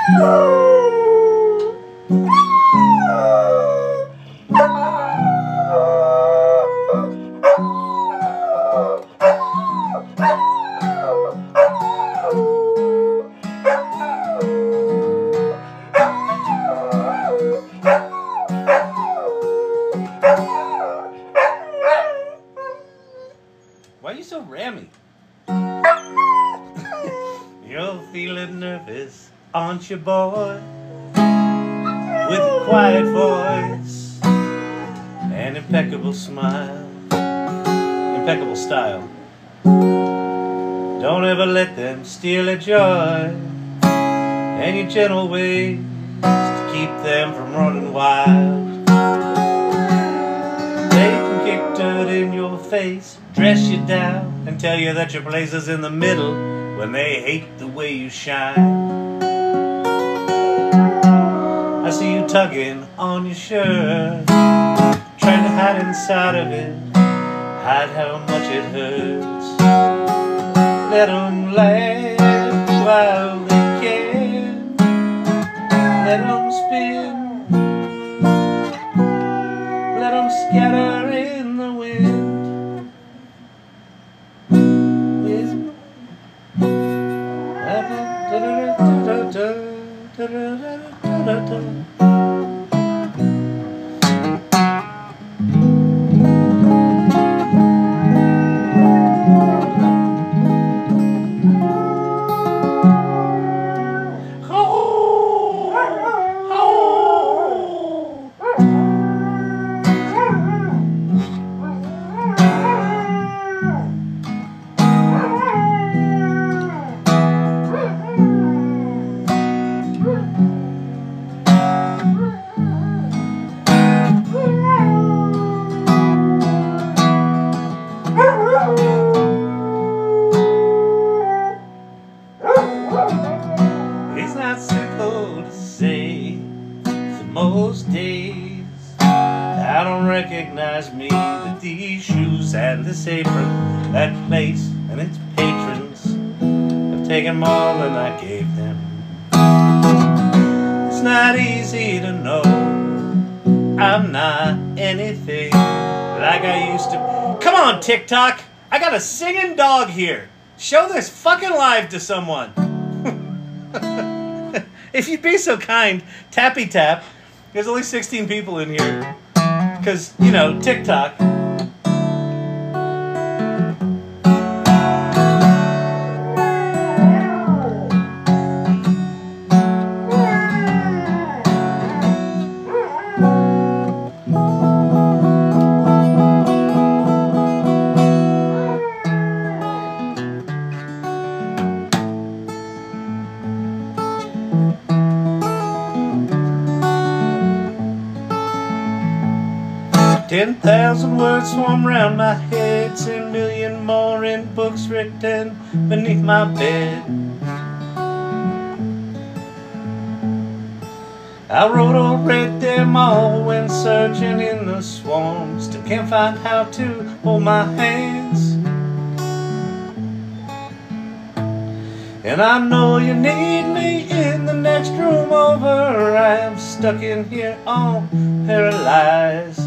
Why are you so rammy? You're feeling nervous, aren't you, boy? With a quiet voice and impeccable smile, impeccable style. Don't ever let them steal your joy and your gentle ways to keep them from running wild. They can kick dirt in your face, dress you down, and tell you that your place is in the middle when they hate the way you shine. I see you tugging on your shirt, trying to hide inside of it, hide how much it hurts. Let them laugh while they can, let them spin, let them scatter in the wind. Most days I don't recognize me with these shoes and this apron. That place and its patrons have taken more than I gave them. It's not easy to know I'm not anything like I used to. Come on, TikTok! I got a singing dog here. Show this fucking live to someone. If you'd be so kind, tappy tap. There's only 16 people in here. Because, you know, TikTok. 10,000 words swarm round my head, 10 million more in books written beneath my bed. I wrote or read them all when searching in the swarm. Still can't find how to hold my hands. And I know you need me in the next room over. I am stuck in here all paralyzed.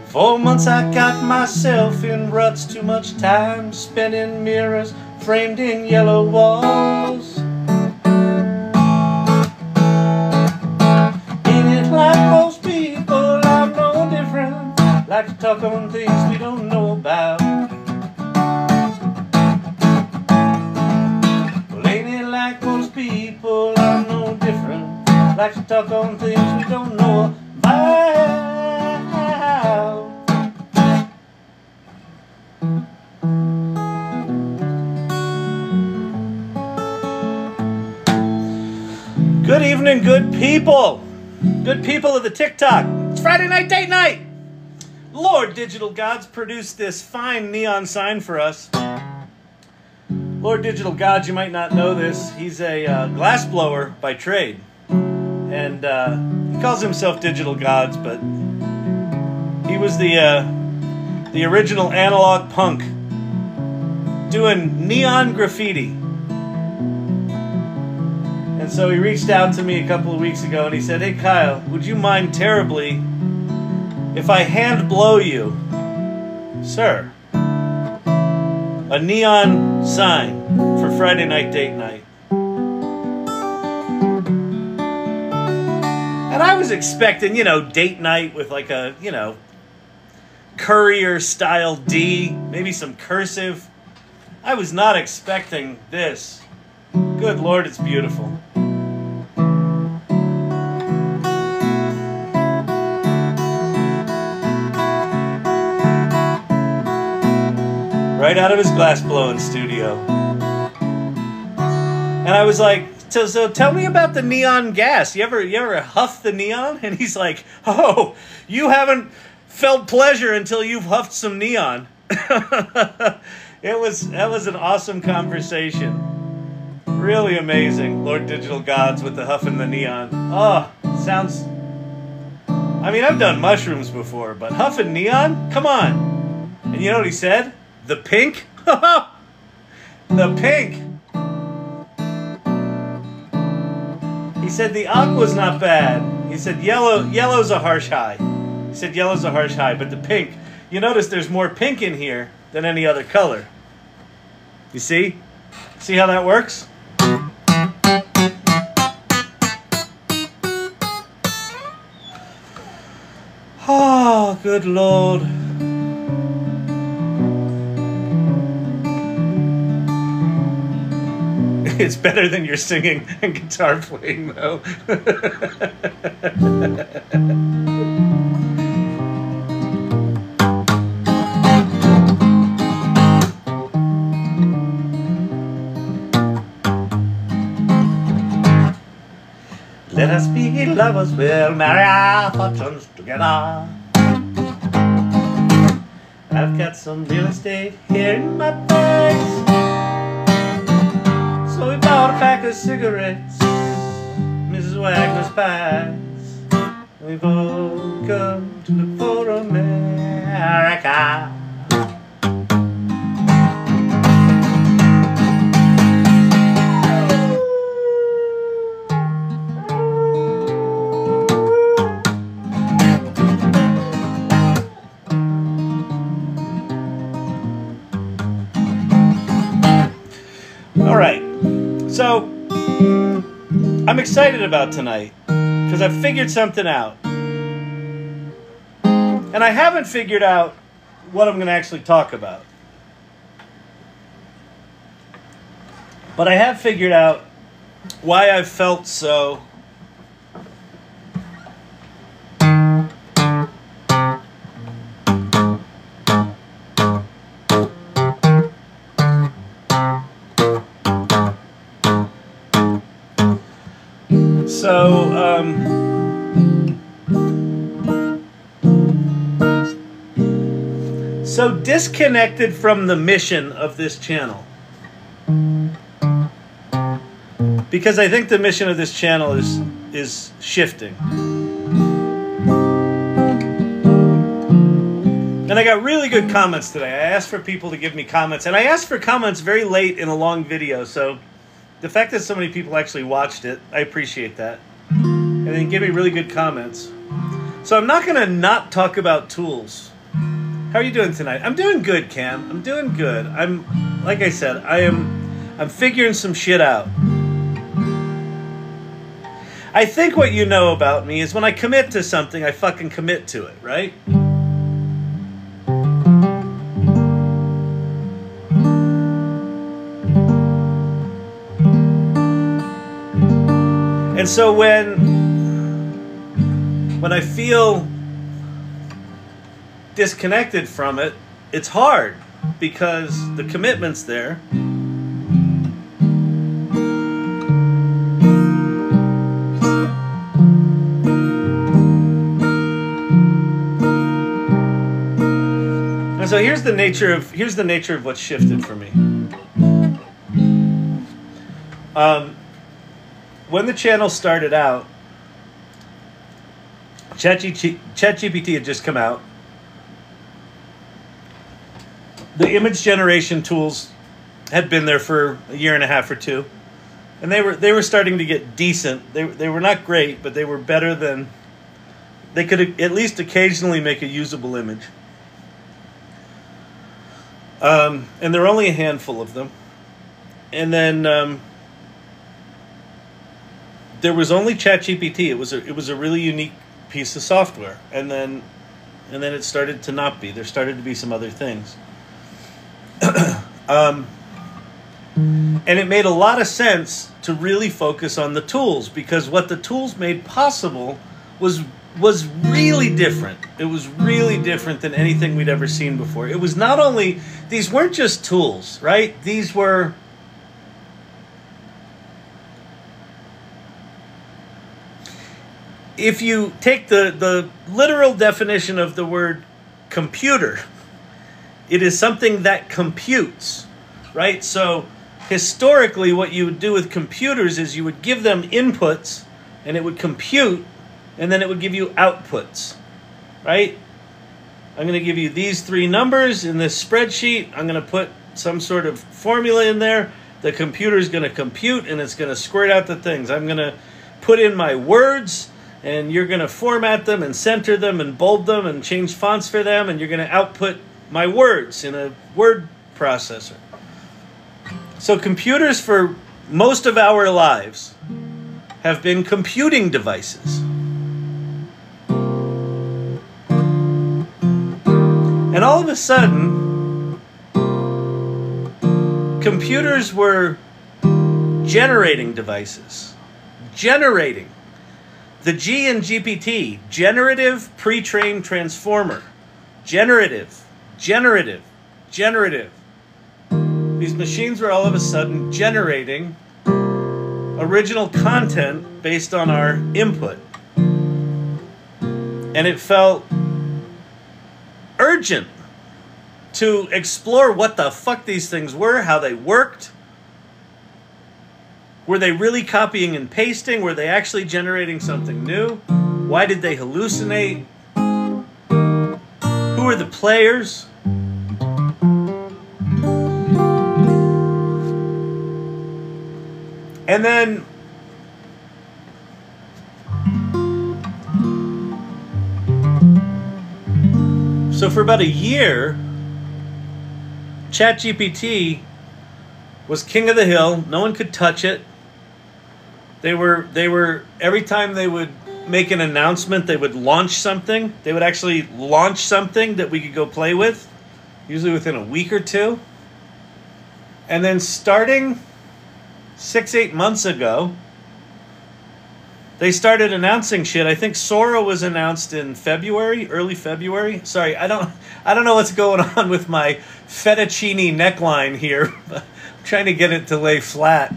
4 months I got myself in ruts, too much time spent in mirrors framed in yellow walls. Ain't it like most people, I'm no different, like to talk on things we don't know about. Well, ain't it like most people, I'm no different, like to talk on things we don't know about. Good evening, good people. Good people of the TikTok. It's Friday night date night. Lord Digital Gods produced this fine neon sign for us. Lord Digital Gods, you might not know this. He's a glassblower by trade. And he calls himself Digital Gods, but he was the original analog punk doing neon graffiti And so he reached out to me a couple of weeks ago and he said, "Hey Kyle, would you mind terribly if I hand blow you, sir, a neon sign for Friday night date night?" And I was expecting, date night with like a, courier style D, maybe some cursive. I was not expecting this. Good Lord, it's beautiful. Right out of his glass blowing studio. And I was like, so tell me about the neon gas. You ever huff the neon? And he's like, "Oh, you haven't felt pleasure until you've huffed some neon." That was an awesome conversation. Really amazing. Lord Digital Gods with the huff and the neon. Oh, sounds... I mean, I've done mushrooms before, but huff and neon? Come on. And you know what he said? The pink? The pink. He said the aqua's not bad. He said yellow's a harsh high. He said yellow's a harsh high, but the pink, you notice there's more pink in here than any other color. You see? See how that works? Oh, good Lord. It's better than your singing and guitar playing, though. Let us be lovers, we'll marry our fortunes together. I've got some real estate here in my bags, so we bought a pack of cigarettes, Mrs. Wagner's pies. We've all come to look for America. So, I'm excited about tonight because I've figured something out. And I haven't figured out what I'm going to actually talk about. But I have figured out why I've felt so so disconnected from the mission of this channel. Because I think the mission of this channel is shifting. And I got really good comments today. I asked for people to give me comments, and I asked for comments very late in a long video, so the fact that so many people actually watched it, I appreciate that. And they give me really good comments. So I'm not going to not talk about tools. How are you doing tonight? I'm doing good, Cam. I'm doing good. Like I said, I'm figuring some shit out. I think what you know about me is when I commit to something, I fucking commit to it, right? And so when I feel disconnected from it, it's hard because the commitment's there. And so here's the nature of what's shifted for me. When the channel started out, ChatGPT had just come out. The image generation tools had been there for a year and a half or two. And they were starting to get decent. They were not great, but they were better than, they could at least occasionally make a usable image. And there were only a handful of them. And then there was only ChatGPT. It was a really unique piece of software. And then it started to not be. There started to be some other things. And it made a lot of sense to really focus on the tools, because what the tools made possible was really different. It was really different than anything we'd ever seen before. It was not only, these weren't just tools, right? These were, if you take the literal definition of the word computer, it is something that computes, right? So historically, what you would do with computers is you would give them inputs, and it would compute, and then it would give you outputs, right? I'm going to give you these three numbers in this spreadsheet. I'm going to put some sort of formula in there. The computer's going to compute, and it's going to squirt out the things. I'm going to put in my words, and you're going to format them and center them and bold them and change fonts for them, and you're going to output my words in a word processor. So computers for most of our lives have been computing devices. And all of a sudden, computers were generating devices. Generating. The G in GPT, generative pre-trained transformer. Generative, generative, generative. These machines were all of a sudden generating original content based on our input. And it felt urgent to explore what the fuck these things were, how they worked. Were they really copying and pasting? Were they actually generating something new? Why did they hallucinate? Who were the players? And then so for about a year, ChatGPT was king of the hill. No one could touch it. They were every time they would make an announcement, they would launch something. They would actually launch something that we could go play with, usually within a week or two. And then starting 6-8 months ago, they started announcing shit. I think Sora was announced in February, early February. Sorry, I don't know what's going on with my fettuccine neckline here. I'm trying to get it to lay flat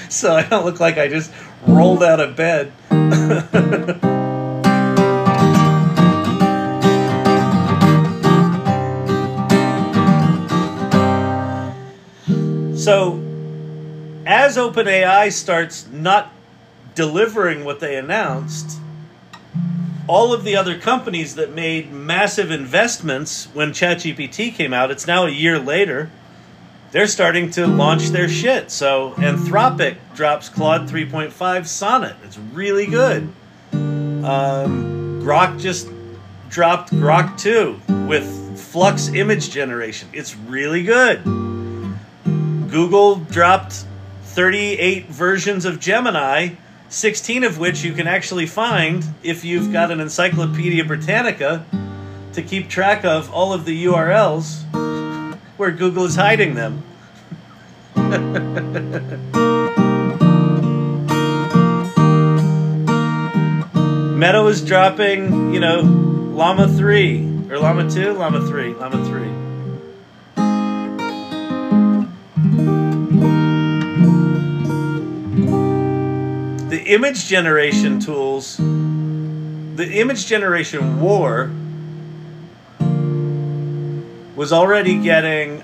so I don't look like I just rolled out of bed. So as OpenAI starts not delivering what they announced, all of the other companies that made massive investments when ChatGPT came out, it's now a year later, they're starting to launch their shit. So Anthropic drops Claude 3.5 Sonnet. It's really good. Grok just dropped Grok 2 with Flux image generation. It's really good. Google dropped 38 versions of Gemini, 16 of which you can actually find if you've got an Encyclopedia Britannica to keep track of all of the URLs where Google is hiding them. Meta is dropping, Llama 3, or Llama 2, Llama 3, Llama 3. The image generation tools, the image generation war was already getting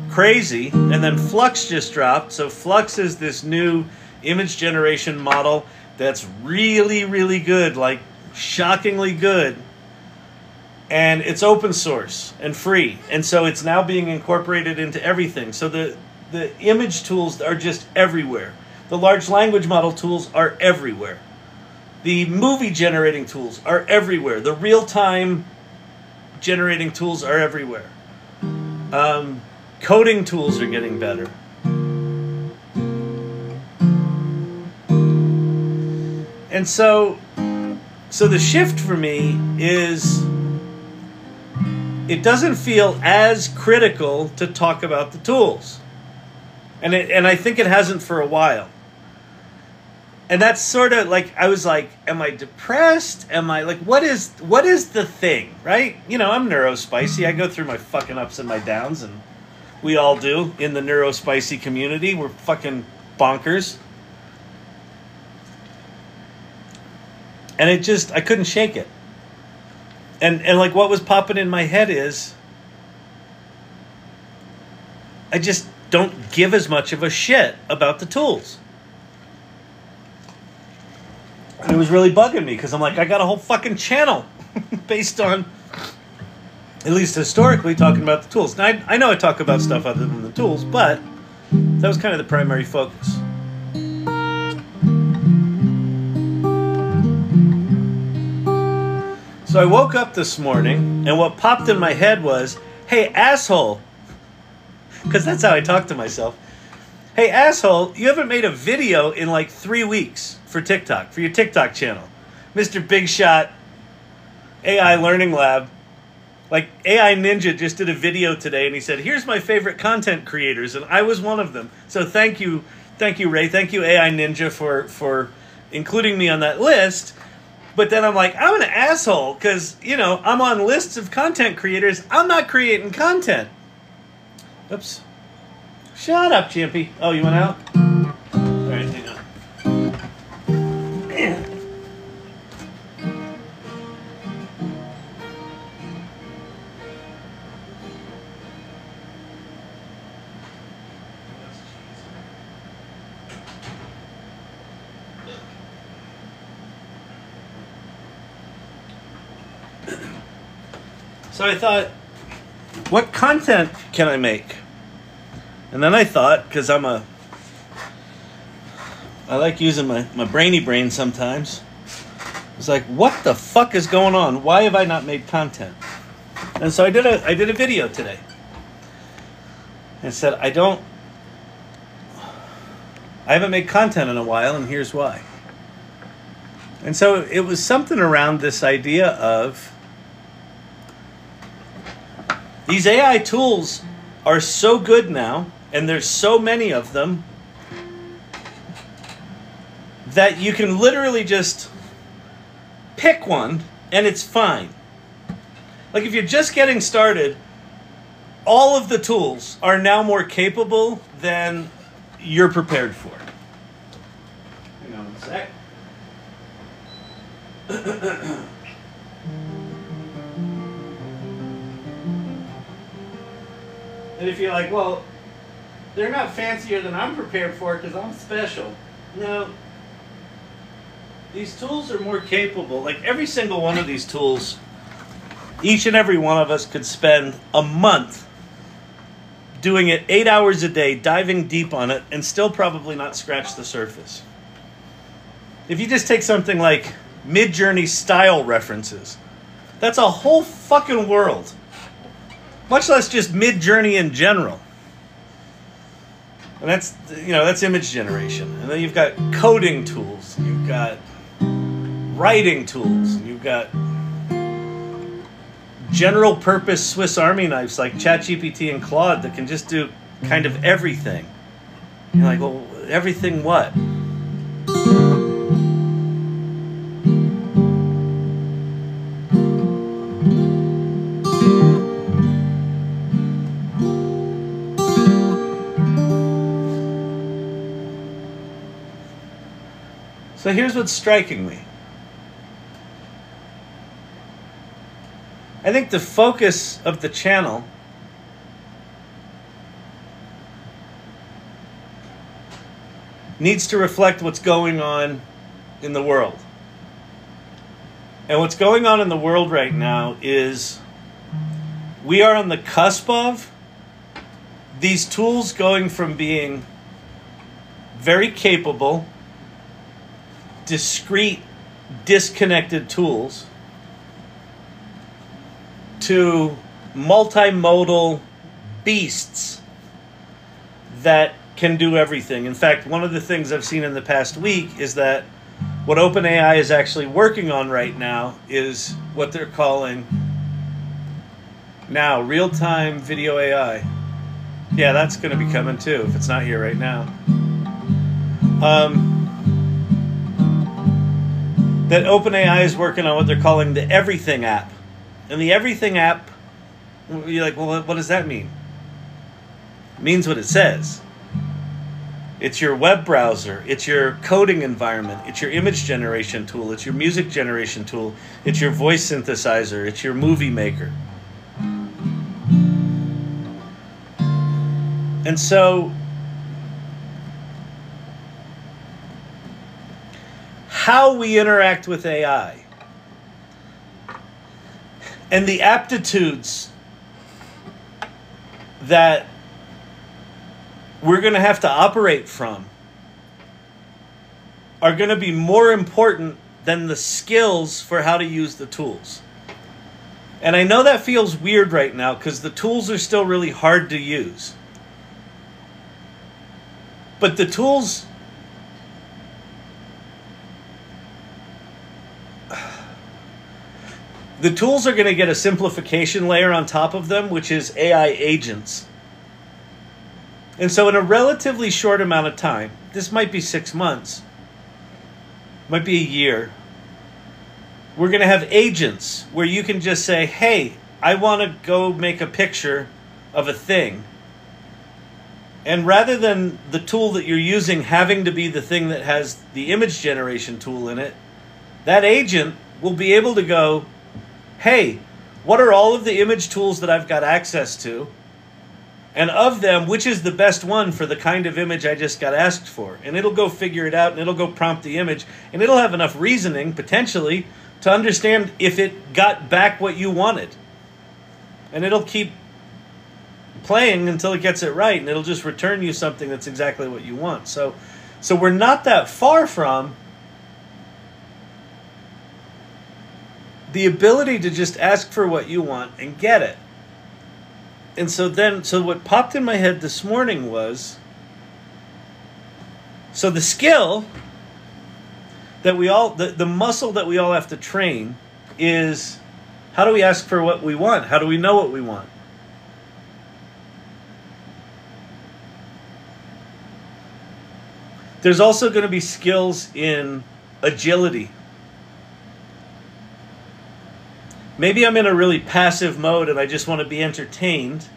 crazy, and then Flux just dropped. So Flux is this new image generation model that's really, really good, like shockingly good. And it's open source and free. And so it's now being incorporated into everything. So The image tools are just everywhere. The large language model tools are everywhere. The movie generating tools are everywhere. The real-time generating tools are everywhere. Coding tools are getting better. And so the shift for me is it doesn't feel as critical to talk about the tools. And I think it hasn't for a while. And that's sort of like, I was like, am I depressed? Am I like, what is the thing, right? You know, I'm neurospicy. I go through my fucking ups and my downs, and we all do in the neurospicy community. We're fucking bonkers. And it just, I couldn't shake it. And like what was popping in my head is, I just don't give as much of a shit about the tools. And it was really bugging me because I'm like, I got a whole fucking channel based on, at least historically, talking about the tools. Now, I know I talk about stuff other than the tools, but that was kind of the primary focus. So I woke up this morning, and what popped in my head was, hey, asshole, because that's how I talk to myself. Hey, asshole, you haven't made a video in like 3 weeks for TikTok, for your TikTok channel. Mr. Big Shot, AI Learning Lab. Like, AI Ninja just did a video today, and he said, here's my favorite content creators, and I was one of them. So thank you, Ray. Thank you, AI Ninja, for including me on that list. But then I'm like, I'm an asshole because, you know, I'm on lists of content creators. I'm not creating content. Oops. Shut up, Chimpy. Oh, you went out? All right, hang on. Man. So I thought, what content can I make? And then I thought, because I like using my brainy brain sometimes. I was like, what the fuck is going on? Why have I not made content? And so I did a video today. And said, I haven't made content in a while, and here's why. And so it was something around this idea of these AI tools are so good now, and there's so many of them, that you can literally just pick one and it's fine. Like if you're just getting started, all of the tools are now more capable than you're prepared for. Hang on a sec. And if you're like, well, they're not fancier than I'm prepared for because I'm special. No. These tools are more capable. Like every single one of these tools, each and every one of us could spend a month doing it 8 hours a day, diving deep on it, and still probably not scratch the surface. If you just take something like Mid-Journey style references, that's a whole fucking world. Much less just Mid-Journey in general. And that's, you know, that's image generation. And then you've got coding tools, you've got writing tools, you've got general purpose Swiss Army knives like ChatGPT and Claude that can just do kind of everything. You're like, well, everything what? So here's what's striking me. I think the focus of the channel needs to reflect what's going on in the world. And what's going on in the world right now is we are on the cusp of these tools going from being very capable, discrete, disconnected tools to multimodal beasts that can do everything. In fact, one of the things I've seen in the past week is that what OpenAI is actually working on right now is what they're calling now real-time video AI. Yeah, that's going to be coming too, if it's not here right now. That OpenAI is working on what they're calling the Everything app. And the Everything app, you're like, well, what does that mean? It means what it says. It's your web browser, it's your coding environment, it's your image generation tool, it's your music generation tool, it's your voice synthesizer, it's your movie maker. And so, how we interact with AI and the aptitudes that we're going to have to operate from are going to be more important than the skills for how to use the tools. And I know that feels weird right now because the tools are still really hard to use. But the tools, are going to get a simplification layer on top of them, which is AI agents. And so in a relatively short amount of time, this might be 6 months, might be a year, we're going to have agents where you can just say, hey, I want to go make a picture of a thing. And rather than the tool that you're using having to be the thing that has the image generation tool in it, that agent will be able to go, hey, what are all of the image tools that I've got access to? And of them, which is the best one for the kind of image I just got asked for? And it'll go figure it out, and it'll go prompt the image, and it'll have enough reasoning, potentially, to understand if it got back what you wanted. And it'll keep playing until it gets it right, and it'll just return you something that's exactly what you want. So we're not that far from the ability to just ask for what you want and get it. And so what popped in my head this morning was, so the skill that we all, the muscle that we all have to train is, how do we ask for what we want? How do we know what we want? There's also going to be skills in agility. Maybe I'm in a really passive mode and I just want to be entertained.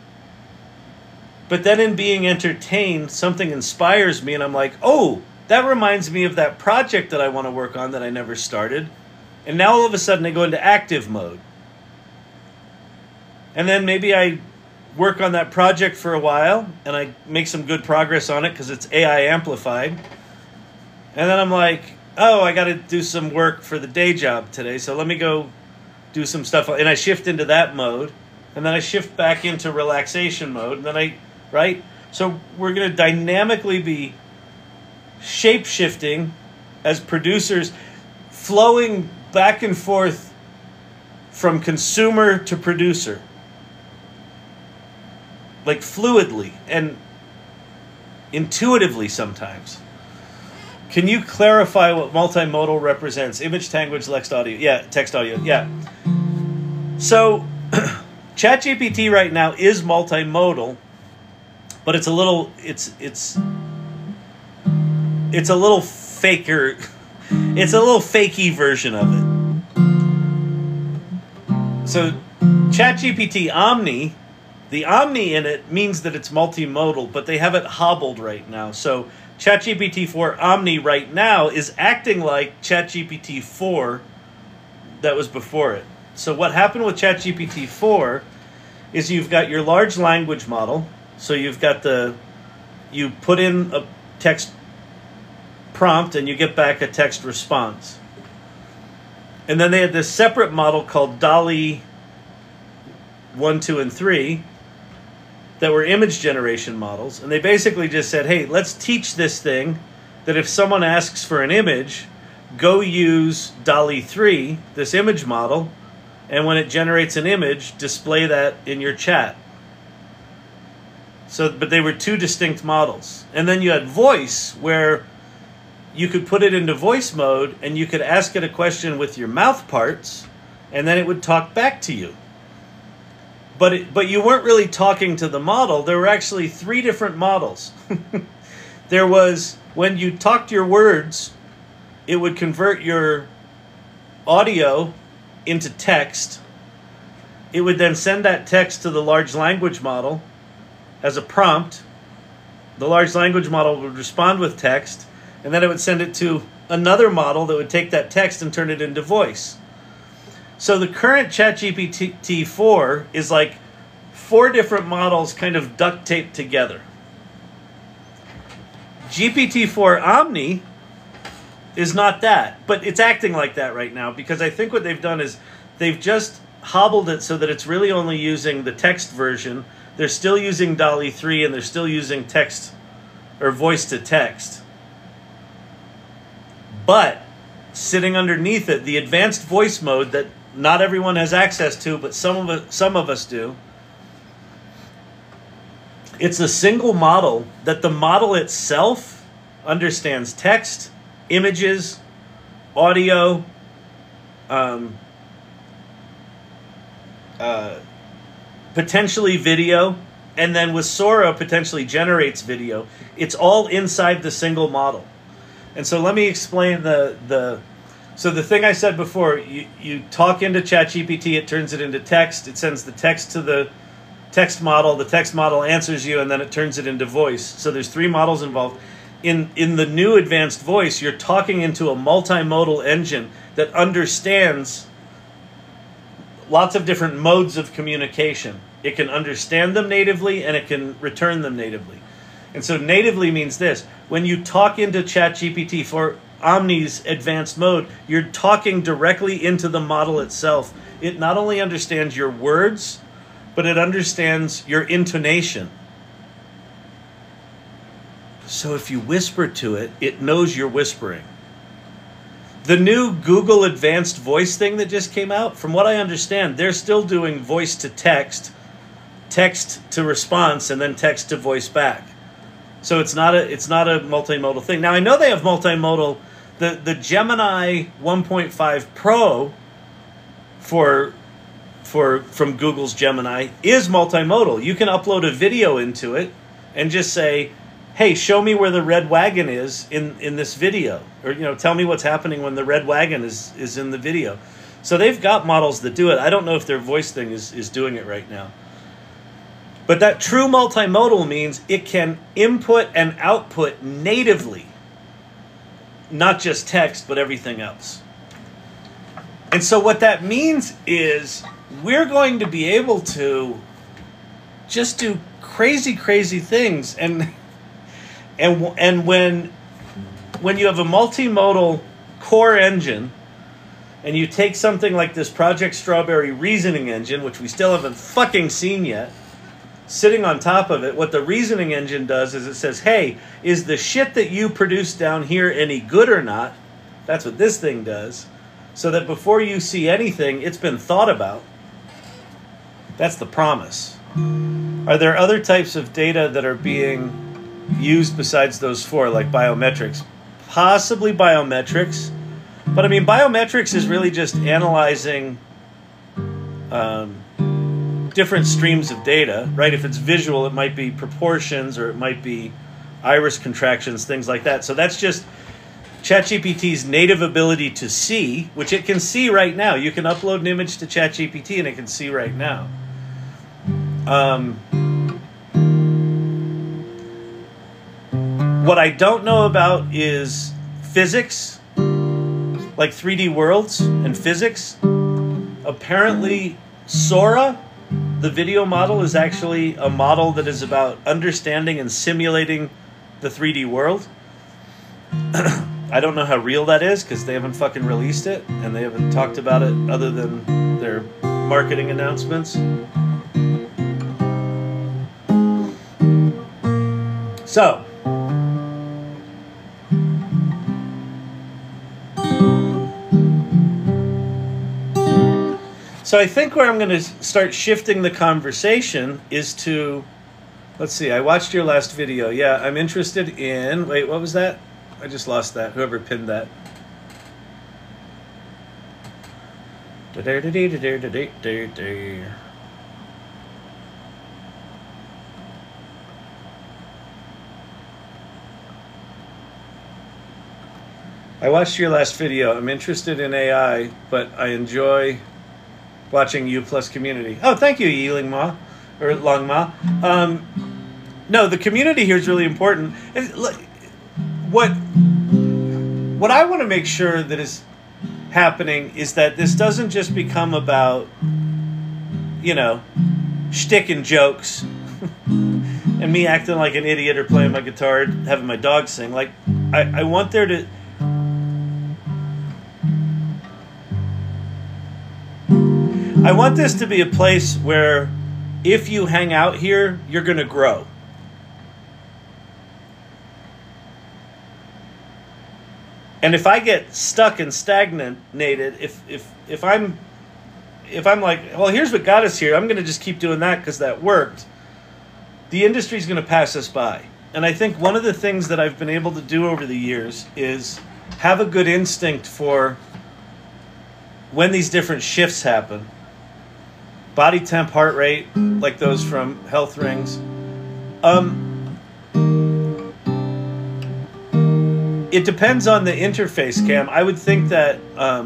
But then in being entertained, something inspires me and I'm like, oh, that reminds me of that project that I want to work on that I never started. And now all of a sudden I go into active mode. And then maybe I work on that project for a while and I make some good progress on it because it's AI amplified. And then I'm like, oh, I got to do some work for the day job today. So let me go do some stuff. And I shift into that mode. And then I shift back into relaxation mode. And then right? So we're going to dynamically be shape-shifting as producers, flowing back and forth from consumer to producer. Like fluidly and intuitively sometimes. Can you clarify what multimodal represents? Image, language, text, audio. Yeah, text, audio. Yeah. So ChatGPT right now is multimodal, but it's a little it's a little faker. It's a little fakey version of it. So ChatGPT Omni, the Omni in it means that it's multimodal, but they have it hobbled right now. So ChatGPT 4 Omni right now is acting like ChatGPT 4 that was before it. So what happened with ChatGPT 4 is you've got your large language model. So you've got you put in a text prompt and you get back a text response. And then they had this separate model called DALL-E 1, 2, and 3. that were image generation models. And they basically just said, hey, let's teach this thing that if someone asks for an image, go use DALL-E 3, this image model, and when it generates an image, display that in your chat. So, but they were two distinct models. And then you had voice, where you could put it into voice mode and you could ask it a question with your mouth parts, and then it would talk back to you. But you weren't really talking to the model. There were actually three different models. There was, when you talked your words, it would convert your audio into text. It would then send that text to the large language model as a prompt. The large language model would respond with text, and then it would send it to another model that would take that text and turn it into voice. So the current ChatGPT 4 is like 4 different models kind of duct taped together. GPT-4 Omni is not that, but it's acting like that right now, because I think what they've done is they've just hobbled it so that it's really only using the text version. They're still using DALL-E 3, and they're still using text or voice to text. But sitting underneath it, the advanced voice mode that not everyone has access to, but some of us do. It's a single model that the model itself understands text, images, audio, potentially video, and then with Sora potentially generates video. It's all inside the single model. And so let me explain so the thing I said before, you talk into ChatGPT, it turns it into text, it sends the text to the text model answers you, and then it turns it into voice. So there's 3 models involved. In the new advanced voice, you're talking into a multimodal engine that understands lots of different modes of communication. It can understand them natively, and it can return them natively. And so natively means this: when you talk into ChatGPT for Omni's advanced mode, you're talking directly into the model itself. It not only understands your words, but it understands your intonation. So if you whisper to it, it knows you're whispering. The new Google Advanced Voice thing that just came out, from what I understand, they're still doing voice to text, text to response, and then text to voice back. So it's not a multimodal thing. Now I know they have multimodal. The Gemini 1.5 Pro from Google's Gemini is multimodal. You can upload a video into it and just say, hey, show me where the red wagon is in this video. Or, tell me what's happening when the red wagon is in the video. So they've got models that do it. I don't know if their voice thing is doing it right now. But that true multimodal means it can input and output natively. Not just text, but everything else. And so what that means is we're going to be able to just do crazy, crazy things. And when you have a multimodal core engine, and you take something like this Project Strawberry reasoning engine, which we still haven't fucking seen yet, sitting on top of it, what the reasoning engine does is it says, hey, is the shit that you produce down here any good or not? That's what this thing does. So that before you see anything, it's been thought about. That's the promise. Are there other types of data that are being used besides those 4, like biometrics? Possibly biometrics. But I mean, biometrics is really just analyzing different streams of data, right? If it's visual, it might be proportions, or it might be iris contractions, things like that. So that's just ChatGPT's native ability to see, which it can see right now. You can upload an image to ChatGPT and it can see right now. What I don't know about is physics, like 3D worlds and physics. Apparently, Sora, the video model, is actually a model that is about understanding and simulating the 3D world. I don't know how real that is because they haven't fucking released it and they haven't talked about it other than their marketing announcements. So, I think where I'm going to start shifting the conversation is to, let's see, I watched your last video. Yeah, I'm interested in, wait, what was that? I just lost that, whoever pinned that. I watched your last video. I'm interested in AI, but I enjoy watching you plus community. Oh, thank you, Yiling Ma, or Long Ma. No, the community here is really important. What I want to make sure that is happening is that this doesn't just become about, you know, shtick and jokes and me acting like an idiot or playing my guitar, having my dog sing. Like, I want there to... I want this to be a place where if you hang out here, you're going to grow. And if I get stuck and stagnated, if I'm like, well, here's what got us here, I'm going to just keep doing that because that worked, the industry's going to pass us by. And I think one of the things that I've been able to do over the years is have a good instinct for when these different shifts happen. Body temp, heart rate, like those from health rings. It depends on the interface, Cam. I would think that I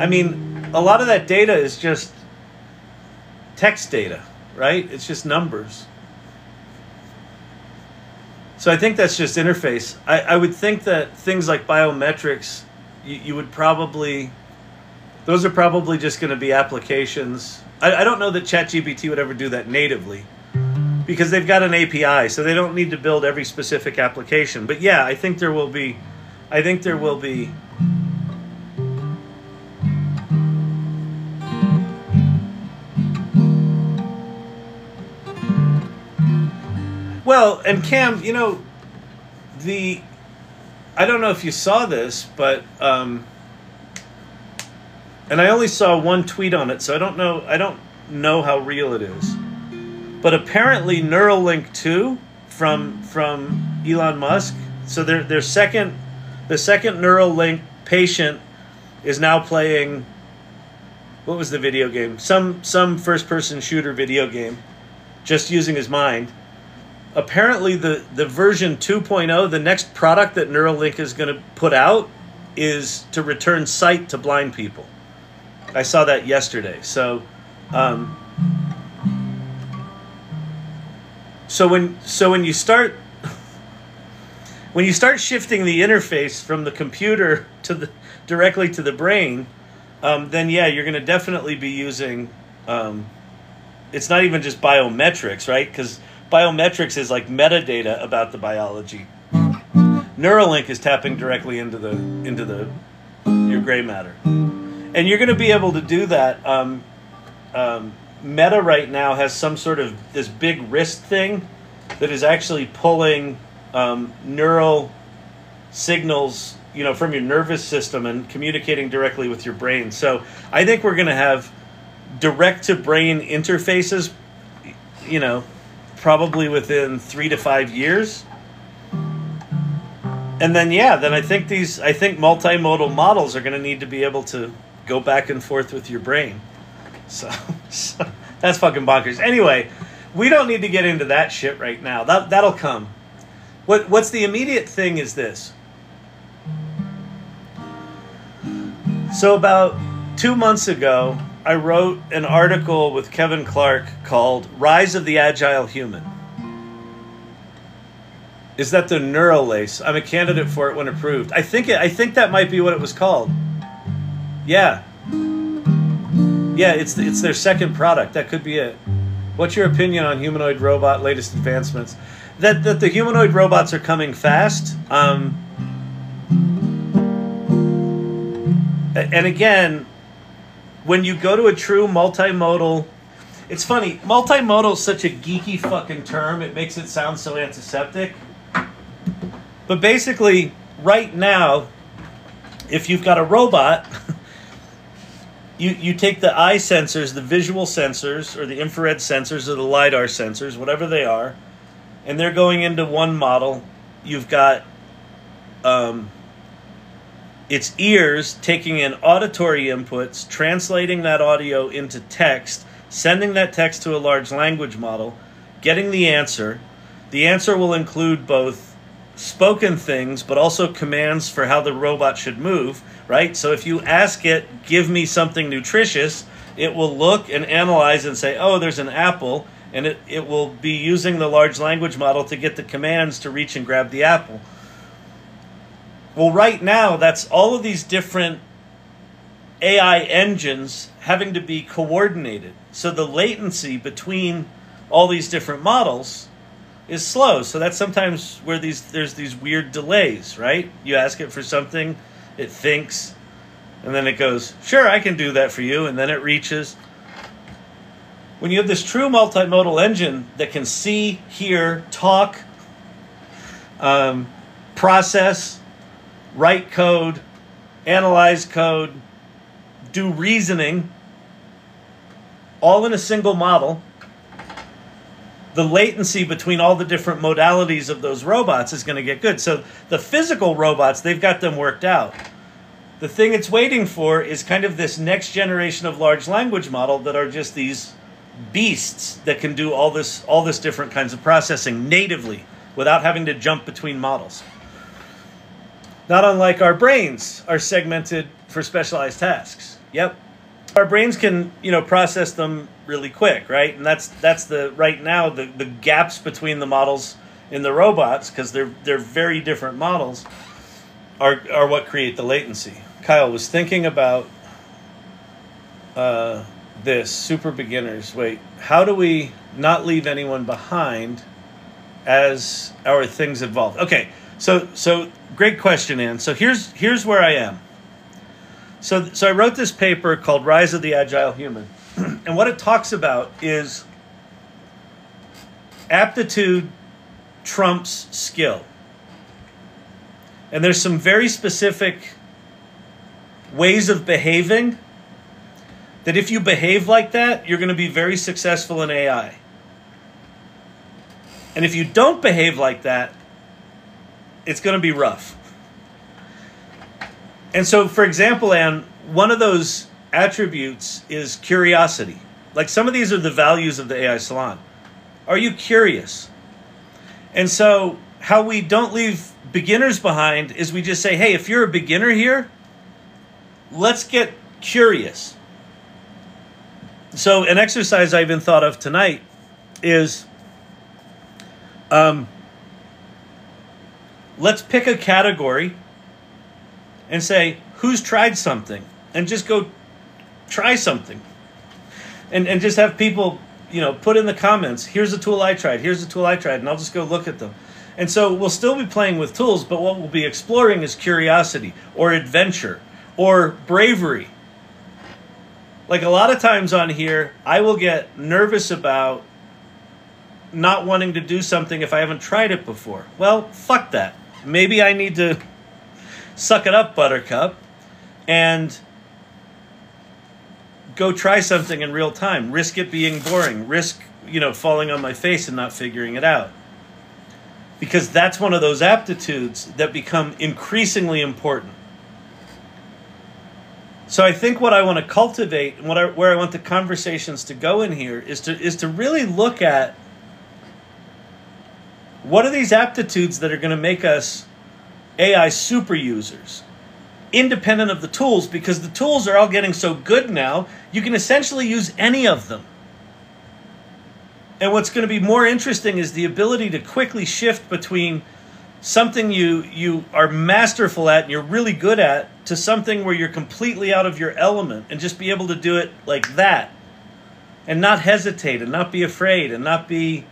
mean, a lot of that data is just text data, right? It's just numbers. So I think that's just interface. I would think that things like biometrics, you would probably, those are probably just going to be applications. I don't know that ChatGPT would ever do that natively because they've got an API, so they don't need to build every specific application. But yeah, I think there will be, well, and Cam, you know, I don't know if you saw this, but, and I only saw one tweet on it, so I don't know how real it is. But apparently Neuralink 2 from Elon Musk, so the second Neuralink patient is now playing, what was the video game? Some first-person shooter video game, just using his mind. Apparently the version 2.0, the next product that Neuralink is going to put out is to return sight to blind people. I saw that yesterday. So when you start shifting the interface from the computer to directly to the brain, then yeah, you're going to definitely be using it's not even just biometrics, right? Because biometrics is like metadata about the biology. Neuralink is tapping directly into your gray matter, and you're going to be able to do that. Meta right now has some sort of this big wrist thing that is actually pulling neural signals, you know, from your nervous system and communicating directly with your brain. So I think we're going to have direct to brain interfaces, you know, probably within 3 to 5 years. And then, yeah, then I think multimodal models are going to need to be able to go back and forth with your brain. So that's fucking bonkers. Anyway, we don't need to get into that shit right now. That'll come. What's the immediate thing is this. So about 2 months ago, I wrote an article with Kevin Clark called Rise of the Agile Human. Is that the Neuralace? I'm a candidate for it when approved. I think that might be what it was called. Yeah. Yeah, it's their second product. That could be it. What's your opinion on humanoid robot latest advancements? That the humanoid robots are coming fast. And again, when you go to a true multimodal, it's funny, multimodal is such a geeky fucking term, it makes it sound so antiseptic. But basically, right now, if you've got a robot, you take the eye sensors, the visual sensors, or the infrared sensors, or the LiDAR sensors, whatever they are, and they're going into one model. You've got its ears taking in auditory inputs, translating that audio into text, sending that text to a large language model, getting the answer. The answer will include both spoken things, but also commands for how the robot should move, right? So if you ask it, give me something nutritious, it will look and analyze and say, oh, there's an apple, and it will be using the large language model to get the commands to reach and grab the apple. Well, right now, that's all of these different AI engines having to be coordinated. So the latency between all these different models is slow. So that's sometimes where there's these weird delays, right? You ask it for something, it thinks, and then it goes, sure, I can do that for you, and then it reaches. When you have this true multimodal engine that can see, hear, talk, process, write code, analyze code, do reasoning, all in a single model, the latency between all the different modalities of those robots is going to get good. So the physical robots, they've got them worked out. The thing it's waiting for is kind of this next generation of large language model that are just these beasts that can do all this different kinds of processing natively without having to jump between models. Not unlike our brains are segmented for specialized tasks. Yep. Our brains can, process them really quick, right? And that's the right now the gaps between the models in the robots, because they're very different models, are what create the latency. Kyle was thinking about this super beginners. Wait, how do we not leave anyone behind as our things evolve? Okay, so great question, Ann. So here's where I am. So I wrote this paper called Rise of the Agile Human. And what it talks about is aptitude trumps skill. And there's some very specific ways of behaving that if you behave like that, you're going to be very successful in AI. And if you don't behave like that, it's going to be rough. And so, for example, Anne, one of those attributes is curiosity. Like, some of these are the values of the AI Salon. Are you curious? And so how we don't leave beginners behind is we just say, hey, if you're a beginner here, let's get curious. So an exercise I even thought of tonight is let's pick a category and say, who's tried something? And just go try something. And just have people, put in the comments, here's a tool I tried, here's a tool I tried, and I'll just go look at them. And so we'll still be playing with tools, but what we'll be exploring is curiosity or adventure or bravery. Like, a lot of times on here, I will get nervous about not wanting to do something if I haven't tried it before. Well, fuck that. Maybe I need to suck it up, Buttercup, and go try something in real time. Risk it being boring. Risk, falling on my face and not figuring it out. Because that's one of those aptitudes that become increasingly important. So I think what I want to cultivate and where I want the conversations to go in here is to really look at what are these aptitudes that are going to make us AI super users, independent of the tools, because the tools are all getting so good now, you can essentially use any of them. And what's going to be more interesting is the ability to quickly shift between something you are masterful at and you're really good at to something where you're completely out of your element, and just be able to do it like that and not hesitate and not be afraid and not be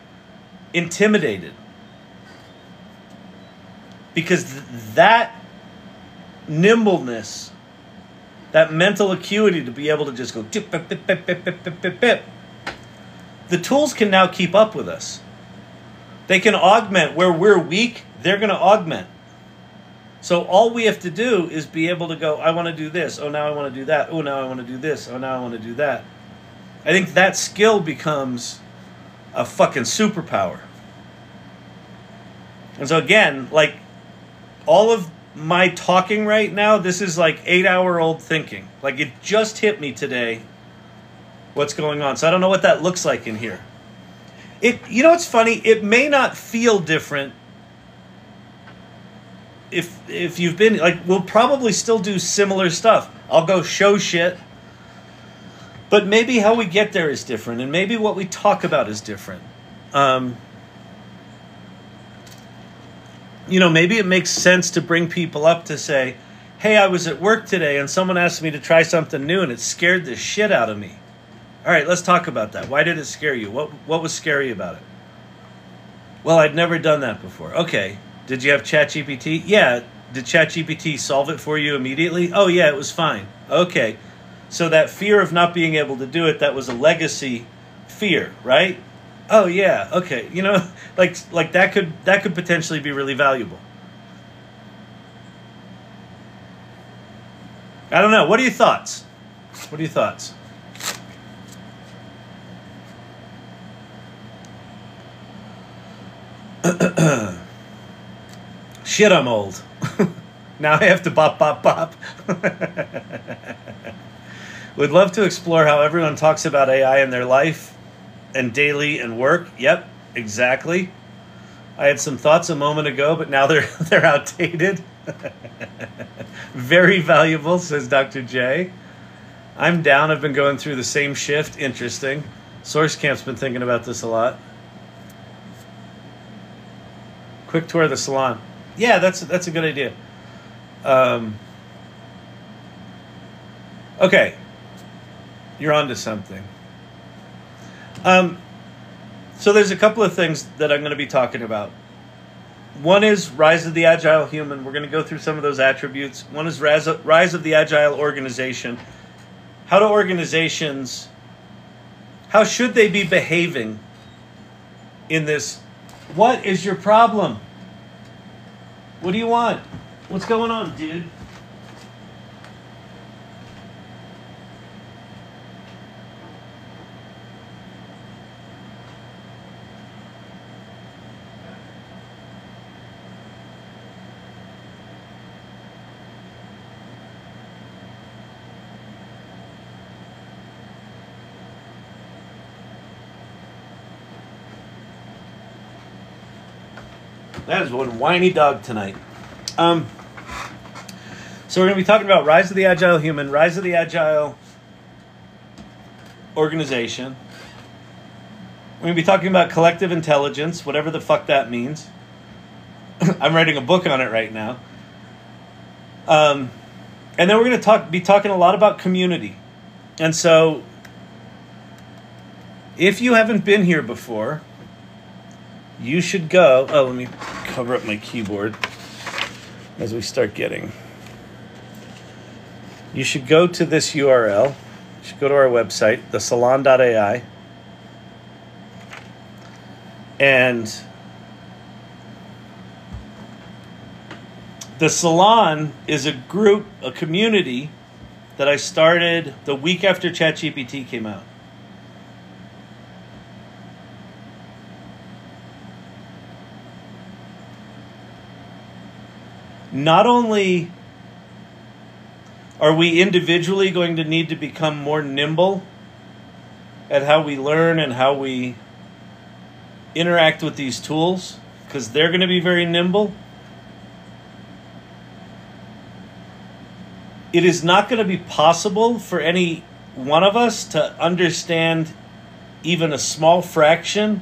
intimidated. Because that nimbleness that mental acuity to be able to just go dip, bip, bip, bip, bip, bip, bip, bip, bip. The tools can now keep up with us. They can augment where we're weak. They're going to augment. So all we have to do is be able to go, I want to do this. Oh, now I want to do that. Oh, now I want to do this. Oh, now I want to do that. I think that skill becomes a fucking superpower. And so again, like all of my talking right now, this is like 8-hour-old thinking. Like it just hit me today what's going on. So I don't know what that looks like in here. You know what's funny? It may not feel different if you've been, like, we'll probably still do similar stuff. I'll go show shit. But maybe how we get there is different, and maybe what we talk about is different. You know, maybe it makes sense to bring people up to say, hey, I was at work today and someone asked me to try something new and it scared the shit out of me. All right, let's talk about that. Why did it scare you? What was scary about it? Well, I'd never done that before. Okay. Did you have ChatGPT? Yeah. Did ChatGPT solve it for you immediately? Oh, yeah, it was fine. Okay. So that fear of not being able to do it, that was a legacy fear, right? Oh, yeah. Okay. You know, like that could potentially be really valuable. I don't know. What are your thoughts? What are your thoughts? Shit, I'm old. Now I have to bop, bop, bop. Would love to explore how everyone talks about AI in their life and daily and work. Yep, exactly. I had some thoughts a moment ago, but now they're outdated. Very valuable, says Dr. J. I'm down. I've been going through the same shift. Interesting. Source Camp's been thinking about this a lot. Quick tour of the salon. Yeah, that's a good idea. Okay. You're on to something. So there's a couple of things that I'm going to be talking about. One is Rise of the Agile Human. We're going to go through some of those attributes. One is Rise of the Agile Organization. How should they be behaving in this? What is your problem? What do you want? What's going on, dude? That is one whiny dog tonight. So we're going to be talking about Rise of the Agile Human, Rise of the Agile Organization. We're going to be talking about collective intelligence, whatever the fuck that means. I'm writing a book on it right now. And then we're going to be talking a lot about community. And so, if you haven't been here before, you should go. Oh, let me cover up my keyboard as we start getting. You should go to this URL. You should go to our website, thesalon.ai. And the Salon is a group, a community that I started the week after ChatGPT came out. Not only are we individually going to need to become more nimble at how we learn and how we interact with these tools, because they're going to be very nimble, it is not going to be possible for any one of us to understand even a small fraction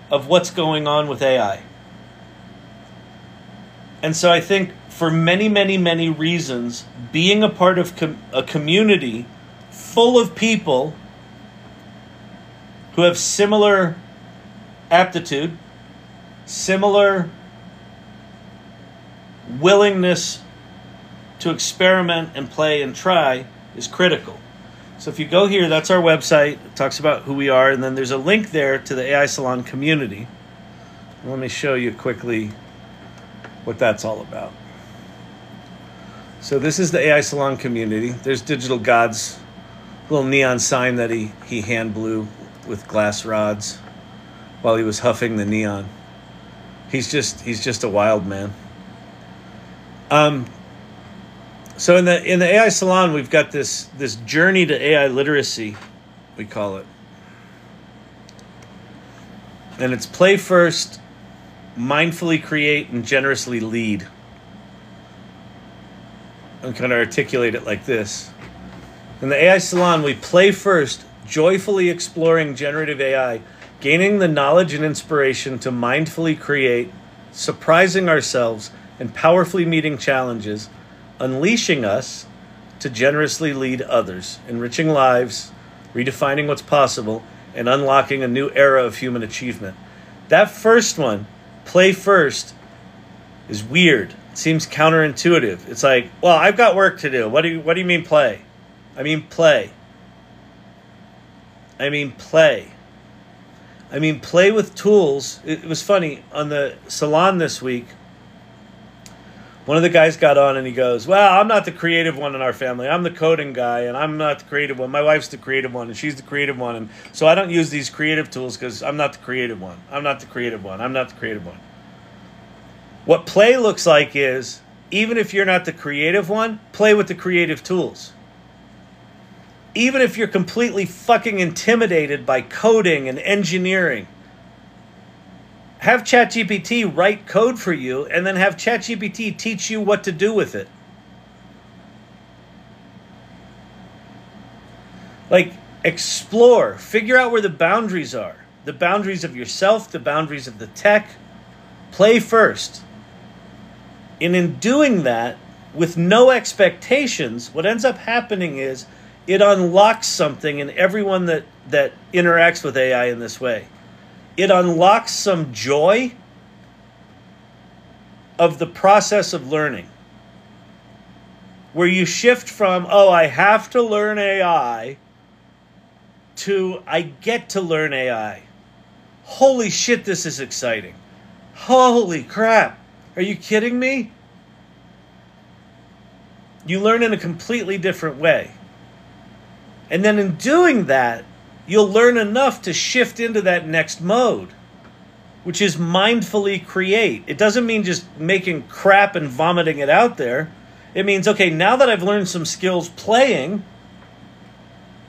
of what's going on with AI. And so I think for many, many, many reasons, being a part of a community full of people who have similar aptitude, similar willingness to experiment and play and try is critical. So if you go here, that's our website. It talks about who we are, and then there's a link there to the AI Salon community. Let me show you quickly what that's all about. So this is the AI Salon community. There's Digital God's little neon sign that he hand blew with glass rods while he was huffing the neon. He's just a wild man. So in the AI Salon, we've got this journey to AI literacy, we call it. And it's play first, mindfully create, and generously lead. I'm going to articulate it like this. In the AI Salon, we play first, joyfully exploring generative AI, gaining the knowledge and inspiration to mindfully create, surprising ourselves, and powerfully meeting challenges, unleashing us to generously lead others, enriching lives, redefining what's possible, and unlocking a new era of human achievement. That first one, play first, is weird. It seems counterintuitive. It's like, well, I've got work to do. What do you mean play? I mean play. I mean play. I mean play with tools. It was funny, on the salon this week, one of the guys got on and he goes, well, I'm not the creative one in our family. I'm the coding guy, and I'm not the creative one. My wife's the creative one, and she's the creative one. And so I don't use these creative tools because I'm not the creative one. I'm not the creative one. I'm not the creative one. What play looks like is, even if you're not the creative one, play with the creative tools. Even if you're completely fucking intimidated by coding and engineering, have ChatGPT write code for you and then have ChatGPT teach you what to do with it. Like, explore, figure out where the boundaries are. The boundaries of yourself, the boundaries of the tech. Play first. And in doing that, with no expectations, what ends up happening is it unlocks something in everyone that interacts with AI in this way. It unlocks some joy of the process of learning, where you shift from, oh, I have to learn AI, to I get to learn AI. Holy shit, this is exciting. Holy crap. Are you kidding me? You learn in a completely different way. And then in doing that, you'll learn enough to shift into that next mode, which is mindfully create. It doesn't mean just making crap and vomiting it out there. It means, okay, now that I've learned some skills playing,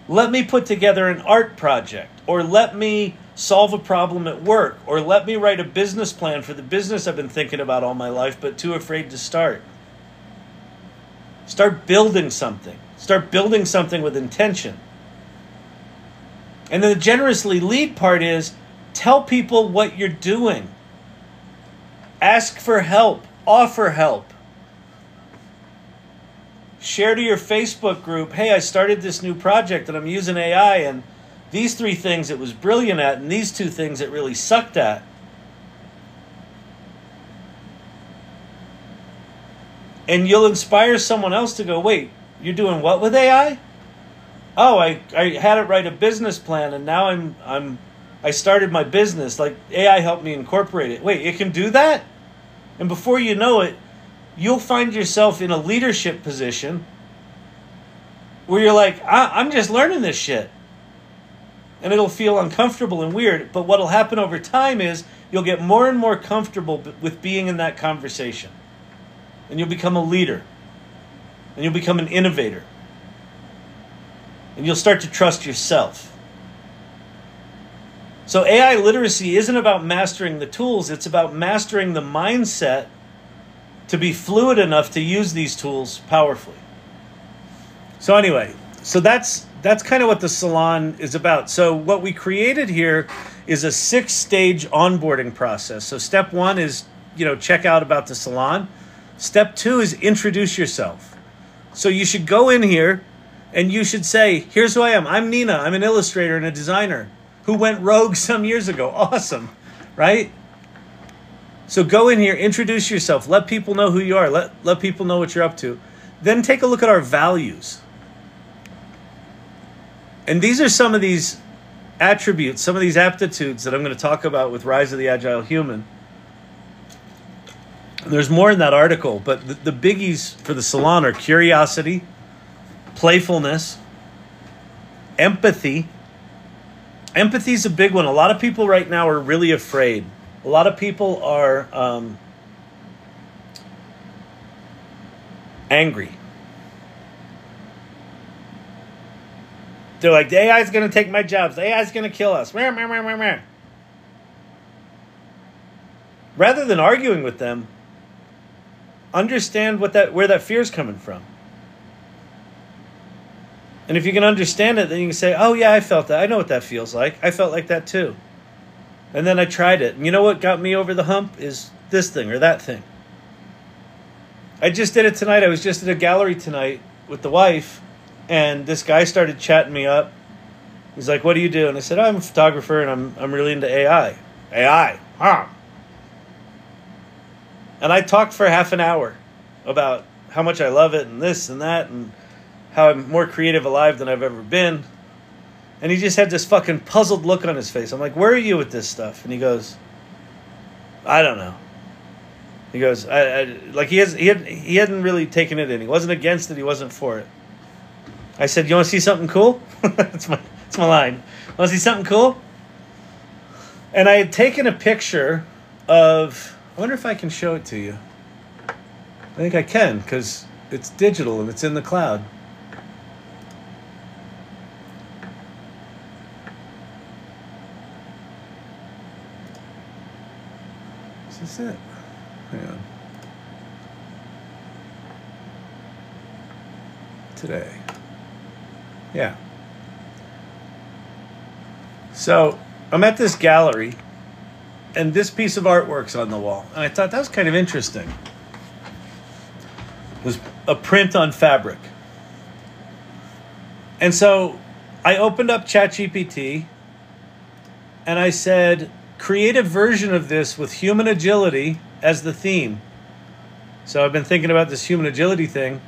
let me put together an art project, or let me solve a problem at work, or let me write a business plan for the business I've been thinking about all my life but too afraid to start. Start building something. Start building something with intention. And then the generously lead part is, tell people what you're doing. Ask for help. Offer help. Share to your Facebook group, hey, I started this new project and I'm using AI, and these 3 things it was brilliant at, and these 2 things it really sucked at. And you'll inspire someone else to go, wait, you're doing what with AI? Oh, I had it write a business plan, and now I started my business. Like, AI helped me incorporate it. Wait, it can do that? And before you know it, you'll find yourself in a leadership position where you're like, I'm just learning this shit. And it'll feel uncomfortable and weird. But what'll happen over time is you'll get more and more comfortable with being in that conversation. And you'll become a leader. And you'll become an innovator. And you'll start to trust yourself. So AI literacy isn't about mastering the tools. It's about mastering the mindset to be fluid enough to use these tools powerfully. So anyway, so that's kind of what the salon is about. So what we created here is a 6-stage onboarding process. So step 1 is, check out about the salon. Step 2 is introduce yourself. So you should go in here and you should say, here's who I am. I'm Nina. I'm an illustrator and a designer who went rogue some years ago. Awesome, right? So go in here, introduce yourself. Let people know who you are. Let people know what you're up to. then take a look at our values. And these are some of these attributes, some of these aptitudes that I'm going to talk about with Rise of the Agile Human. And there's more in that article, but the biggies for the Salon are curiosity, playfulness, empathy. Empathy is a big one. A lot of people right now are really afraid. A lot of people are angry. They're like, the AI is going to take my jobs. The AI is going to kill us. Rather than arguing with them, understand where that fear is coming from. And if you can understand it, then you can say, oh yeah, I felt that. I know what that feels like. I felt like that too. And then I tried it. And you know what got me over the hump is this thing or that thing. I just did it tonight. I was just at a gallery tonight with the wife, and this guy started chatting me up. He's like, what do you do? And I said, I'm a photographer, and I'm really into AI. AI, huh? And I talked for half an hour about how much I love it and this and that and how I'm more creative alive than I've ever been. And he just had this fucking puzzled look on his face. I'm like, where are you with this stuff? And he goes, I don't know. He goes, like he hadn't really taken it in. He wasn't against it. He wasn't for it. I said, you want to see something cool? That's my line. Want to see something cool? And I had taken a picture of, I wonder if I can show it to you. I think I can, because it's digital and it's in the cloud. Is this it? Hang on. Today. Yeah. So I'm at this gallery, and this piece of artwork's on the wall. And I thought that was kind of interesting. It was a print on fabric. And so I opened up ChatGPT, and I said, create a version of this with human agility as the theme. So I've been thinking about this human agility thing,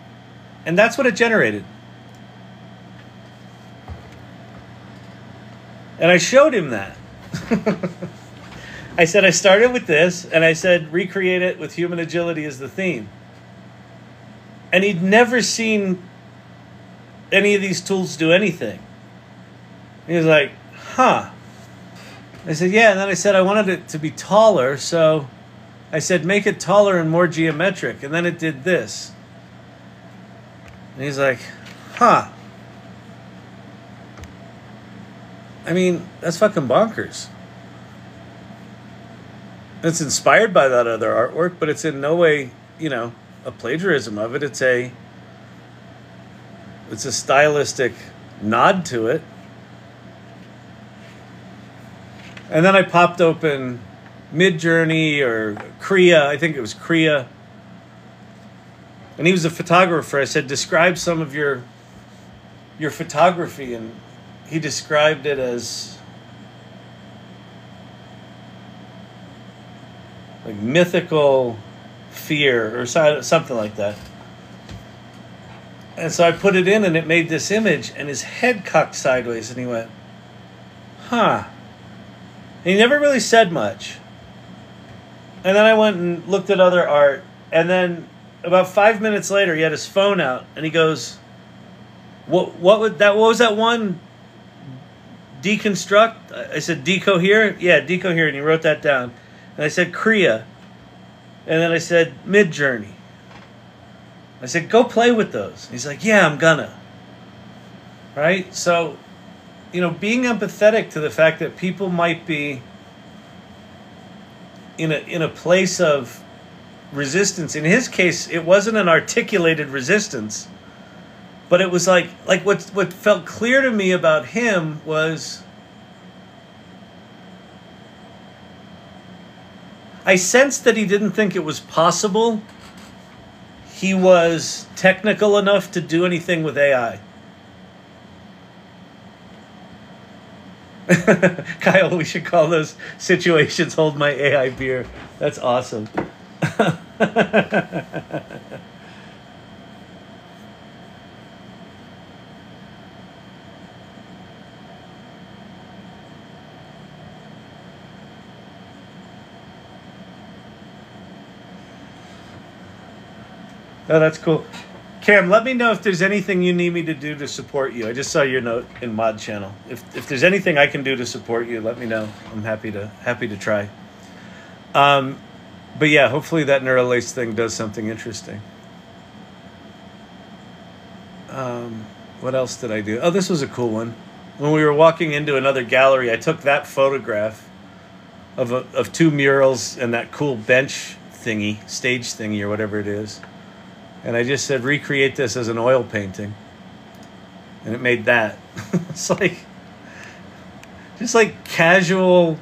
and that's what it generated. And I showed him that. I said, I started with this, and I said, recreate it with human agility as the theme. And he'd never seen any of these tools do anything. He was like, huh. I said, yeah. And then I said, I wanted it to be taller, so I said, make it taller and more geometric. And then it did this. And he's like, huh. I mean, that's fucking bonkers. It's inspired by that other artwork, but it's in no way, you know, a plagiarism of it. It's a stylistic nod to it. And then I popped open Midjourney or Kriya. I think it was Kriya. And he was a photographer. I said, describe some of your photography. And he described it as like mythical fear or something like that. And so I put it in, and it made this image, and his head cocked sideways, and he went, huh. And he never really said much. And then I went and looked at other art, and then about 5 minutes later, he had his phone out, and he goes, what was that one? Deconstruct? I said, decohere? Yeah, decohere, and he wrote that down. And I said, Kriya. And then I said, Midjourney. I said, go play with those. He's like, yeah, I'm gonna. Right? So, you know, being empathetic to the fact that people might be in a place of resistance. In his case, it wasn't an articulated resistance, but it was like what felt clear to me about him was I sensed that he didn't think it was possible he was technical enough to do anything with AI. Kyle, we should call those situations Hold My AI Beer. That's awesome. Oh, that's cool. Cam, let me know if there's anything you need me to do to support you. I just saw your note in Mod Channel. If there's anything I can do to support you, let me know. I'm happy to try. But yeah, hopefully that neural lace thing does something interesting. What else did I do? Oh, this was a cool one. When we were walking into another gallery, I took that photograph of two murals and that cool bench thingy, stage thingy or whatever it is. And I just said, recreate this as an oil painting. And it made that. It's like, just like casual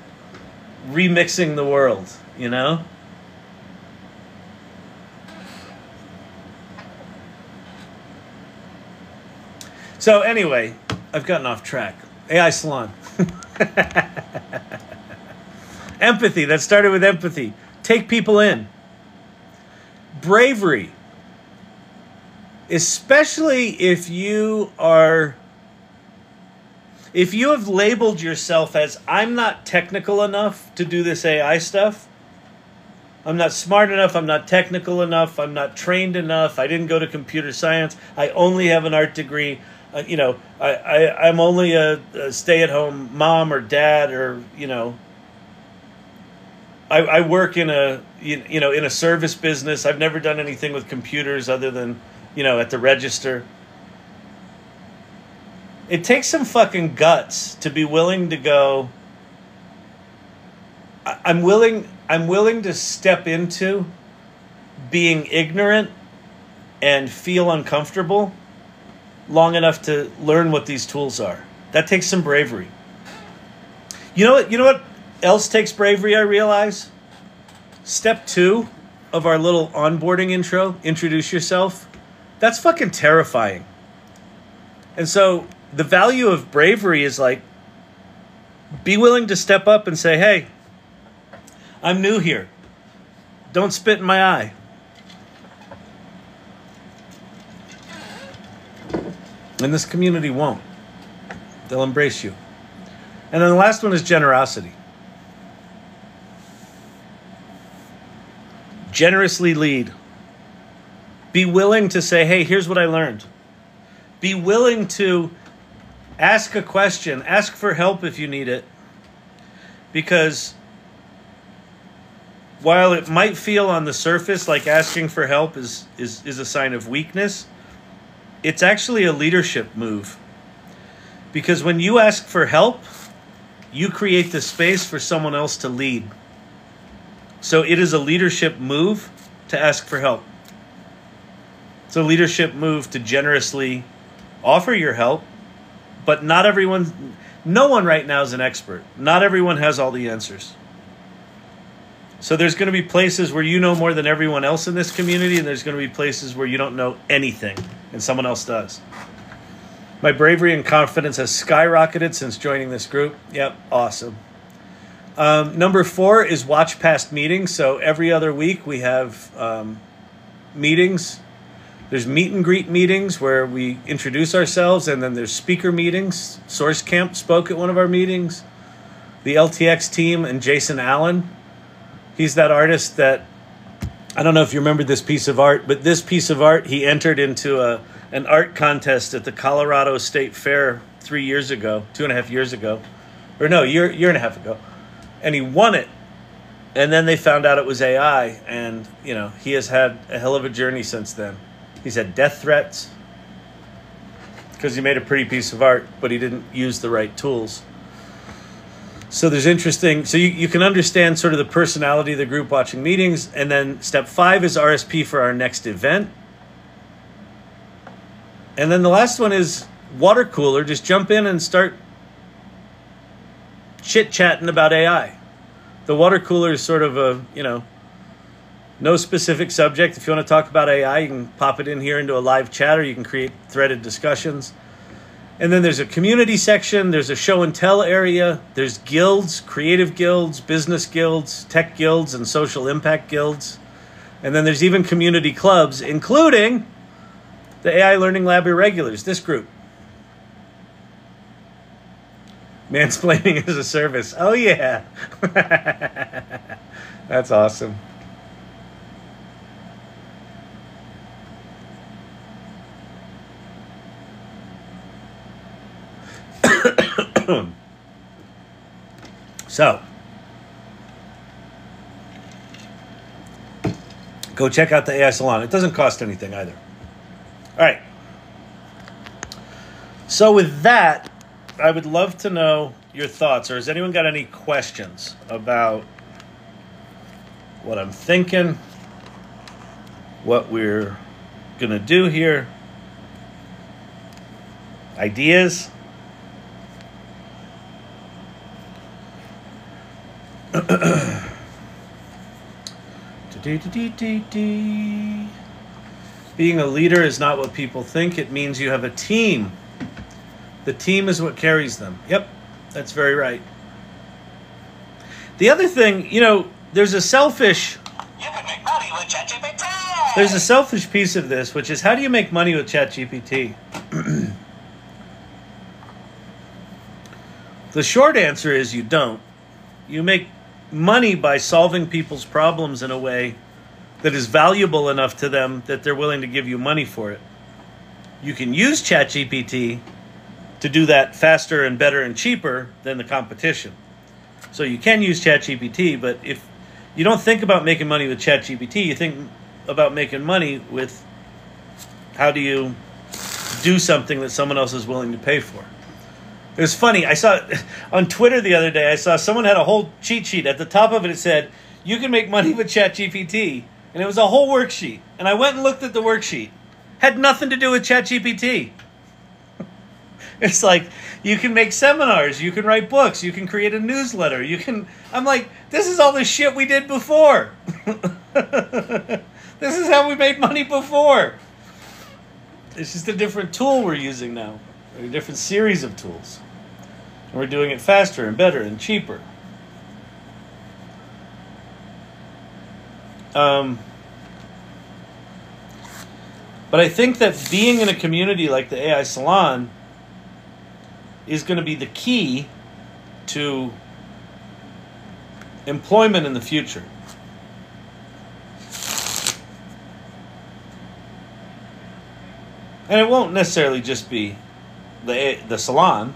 remixing the world, you know? So anyway, I've gotten off track. Ai Salon. Empathy, that started with empathy. Take people in. Bravery. Especially if you have labeled yourself as, I'm not technical enough to do this AI stuff. I'm not smart enough. I'm not technical enough. I'm not trained enough. I didn't go to computer science. I only have an art degree. I'm only a stay-at-home mom or dad, or, I work in a service business. I've never done anything with computers other than, at the register. It takes some fucking guts to be willing to go, I'm willing to step into being ignorant and feel uncomfortable long enough to learn what these tools are. That takes some bravery. You know what else takes bravery, I realize? Step 2 of our little onboarding intro, introduce yourself. That's fucking terrifying. And so the value of bravery is like, be willing to step up and say, hey, I'm new here. Don't spit in my eye. And this community won't. They'll embrace you. And then the last one is generosity. Generously lead. Be willing to say, hey, here's what I learned. Be willing to ask a question. Ask for help if you need it. Because while it might feel on the surface like asking for help is a sign of weakness, it's actually a leadership move. Because when you ask for help, you create the space for someone else to lead. So it is a leadership move to ask for help. It's a leadership move to generously offer your help, but no one right now is an expert. Not everyone has all the answers. So there's going to be places where you know more than everyone else in this community, and there's going to be places where you don't know anything, and someone else does. My bravery and confidence has skyrocketed since joining this group. Yep, awesome. Number 4 is watch past meetings. So every other week we have meetings. There's meet and greet meetings where we introduce ourselves, and then there's speaker meetings. Source Camp spoke at one of our meetings. The Ltx team and Jason Allen. He's that artist that, I don't know if you remember this piece of art, but this piece of art, he entered into an art contest at the Colorado State Fair 3 years ago, 2.5 years ago. Or no, year and a half ago. And he won it. And then they found out it was AI. And, he has had a hell of a journey since then. He's had death threats because he made a pretty piece of art, but he didn't use the right tools. So there's interesting, so you can understand sort of the personality of the group watching meetings. And then step 5 is RSP for our next event. And then the last one is water cooler. Just jump in and start chit-chatting about AI. The water cooler is sort of a, no specific subject. If you want to talk about AI, you can pop it in here into a live chat, or you can create threaded discussions. And then there's a community section. There's a show and tell area. There's guilds, creative guilds, business guilds, tech guilds, and social impact guilds. And then there's even community clubs, including the AI Learning Lab Irregulars, this group. Mansplaining as a service. Oh, yeah. That's awesome. So, go check out the AI Salon. It doesn't cost anything either. All right. So with that, I would love to know your thoughts, or has anyone got any questions about what I'm thinking, what we're going to do here, ideas? Being a leader is not what people think. It means you have a team. The team is what carries them. Yep, that's very right. The other thing, you know, there's a selfish... You can make money with ChatGPT! There's a selfish piece of this, which is how do you make money with ChatGPT? The short answer is you don't. You make money by solving people's problems in a way that is valuable enough to them that they're willing to give you money for it. You can use ChatGPT to do that faster and better and cheaper than the competition. So you can use ChatGPT, but if you don't think about making money with ChatGPT, you think about making money with how do you do something that someone else is willing to pay for. It was funny. I saw on Twitter the other day, I saw someone had a whole cheat sheet. At the top of it, it said, you can make money with ChatGPT. And it was a whole worksheet. And I went and looked at the worksheet. Had nothing to do with ChatGPT. It's like, you can make seminars, you can write books, you can create a newsletter, you can... I'm like, this is all the shit we did before. This is how we made money before. It's just a different tool we're using now. A different series of tools. And we're doing it faster and better and cheaper. But I think that being in a community like the AI Salon is going to be the key to employment in the future. And it won't necessarily just be the salon.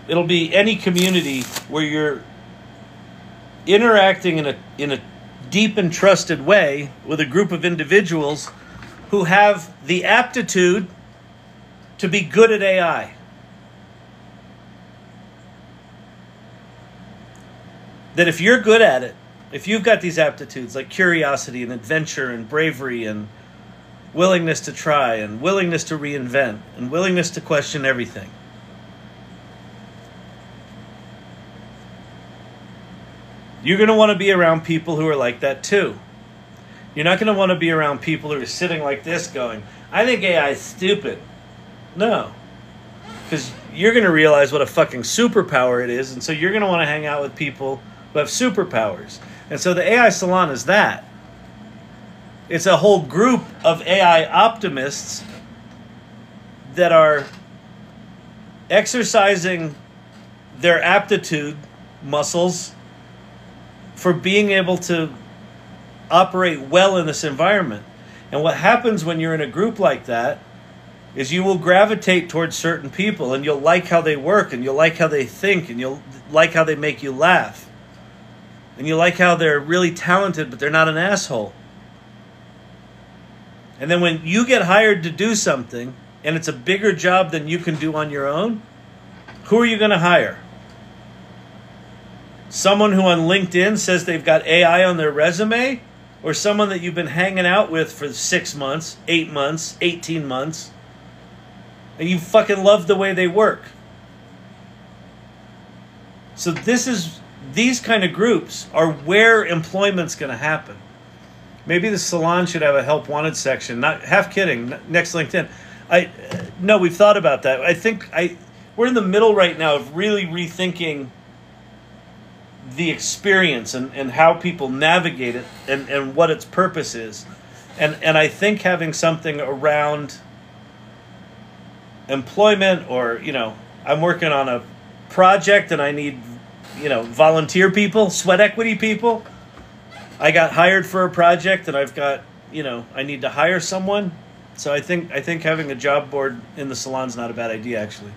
It'll be any community where you're interacting in a deep and trusted way with a group of individuals who have the aptitude to be good at AI. That if you're good at it, if you've got these aptitudes like curiosity and adventure and bravery and willingness to try and willingness to reinvent and willingness to question everything, you're going to want to be around people who are like that too. You're not going to want to be around people who are sitting like this going, I think AI is stupid. No. Because you're going to realize what a fucking superpower it is, and so you're going to want to hang out with people who have superpowers. And so the AI Salon is that. It's a whole group of AI optimists that are exercising their aptitude muscles for being able to operate well in this environment. And what happens when you're in a group like that is you will gravitate towards certain people, and you'll like how they work, and you'll like how they think, and you'll like how they make you laugh. And you like how they're really talented, but they're not an asshole. And then when you get hired to do something, and it's a bigger job than you can do on your own, who are you going to hire? Someone who on LinkedIn says they've got AI on their resume, or someone that you've been hanging out with for 6 months, 8 months, 18 months, and you fucking love the way they work? So these kind of groups are where employment's going to happen. Maybe the salon should have a help wanted section. Not half kidding. Next LinkedIn. No, we've thought about that. I think we're in the middle right now of really rethinking the experience and how people navigate it and what its purpose is. And I think having something around employment, or, I'm working on a project and I need, volunteer people, sweat equity people. I got hired for a project and I've got, I need to hire someone. So I think having a job board in the salon's not a bad idea, actually.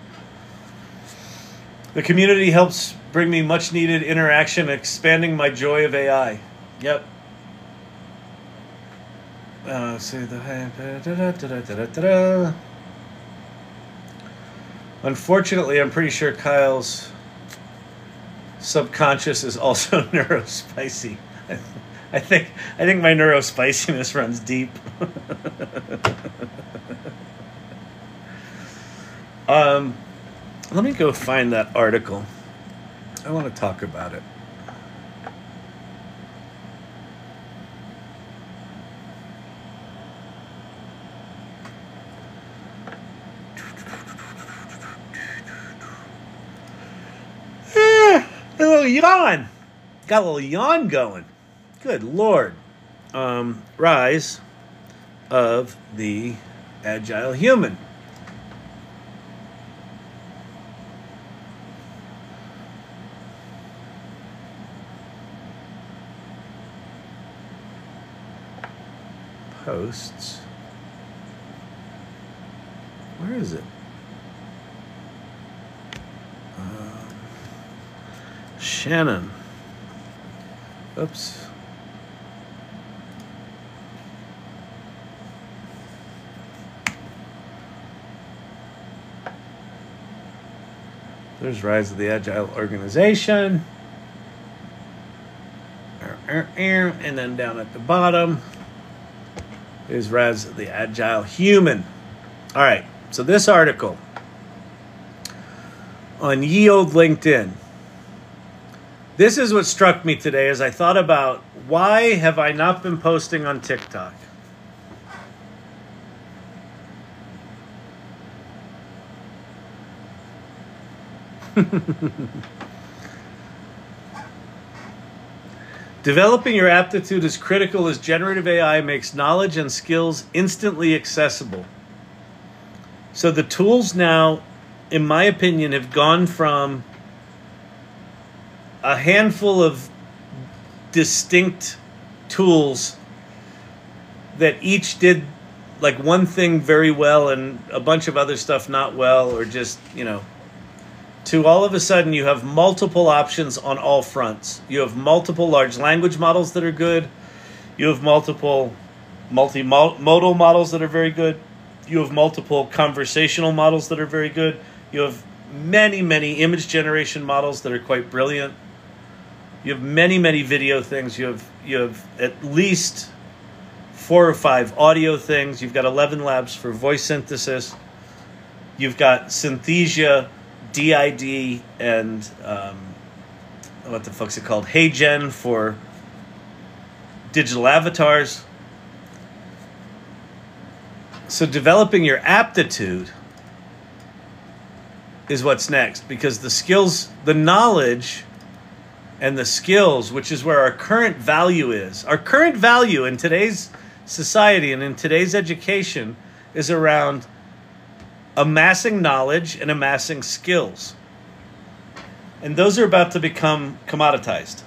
The community helps bring me much needed interaction, expanding my joy of AI. Yep. Unfortunately, I'm pretty sure Kyle's subconscious is also neurospicy. I think my neurospiciness runs deep. Let me go find that article. I want to talk about it. A little yawn. Got a little yawn going. Good Lord. Rise of the Agile Human. Posts. Where is it? Shannon. Oops. There's Rise of the Agile Organization. And then down at the bottom is Rise of the Agile Human. All right, so this article on ye olde LinkedIn. This is what struck me today as I thought about why have I not been posting on TikTok? Developing your aptitude is critical as generative AI makes knowledge and skills instantly accessible. So the tools now, in my opinion, have gone from a handful of distinct tools that each did like one thing very well and a bunch of other stuff not well, or just, to all of a sudden you have multiple options on all fronts. You have multiple large language models that are good. You have multiple multimodal models that are very good. You have multiple conversational models that are very good. You have many, many image generation models that are quite brilliant. You have many, many video things. You have at least 4 or 5 audio things. You've got 11 labs for voice synthesis. You've got Synthesia, DID, and what the fuck's it called? HeyGen for digital avatars. So developing your aptitude is what's next, because the skills, the knowledge and the skills, which is where our current value is. Our current value in today's society and in today's education is around amassing knowledge and amassing skills. And those are about to become commoditized.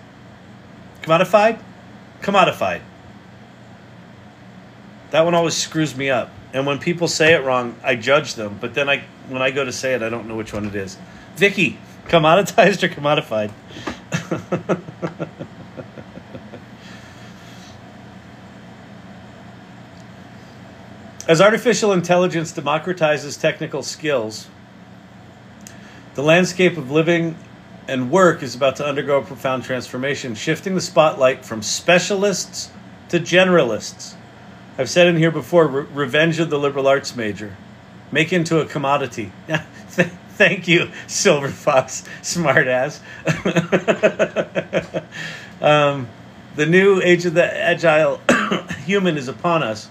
Commodified? Commodified. That one always screws me up. And when people say it wrong, I judge them. But then when I go to say it, I don't know which one it is. Vicky, commoditized or commodified? As artificial intelligence democratizes technical skills, the landscape of living and work is about to undergo a profound transformation, shifting the spotlight from specialists to generalists. I've said in here before, revenge of the liberal arts major. Make into a commodity. Thank you, Silver Fox, smartass. The new age of the agile human is upon us.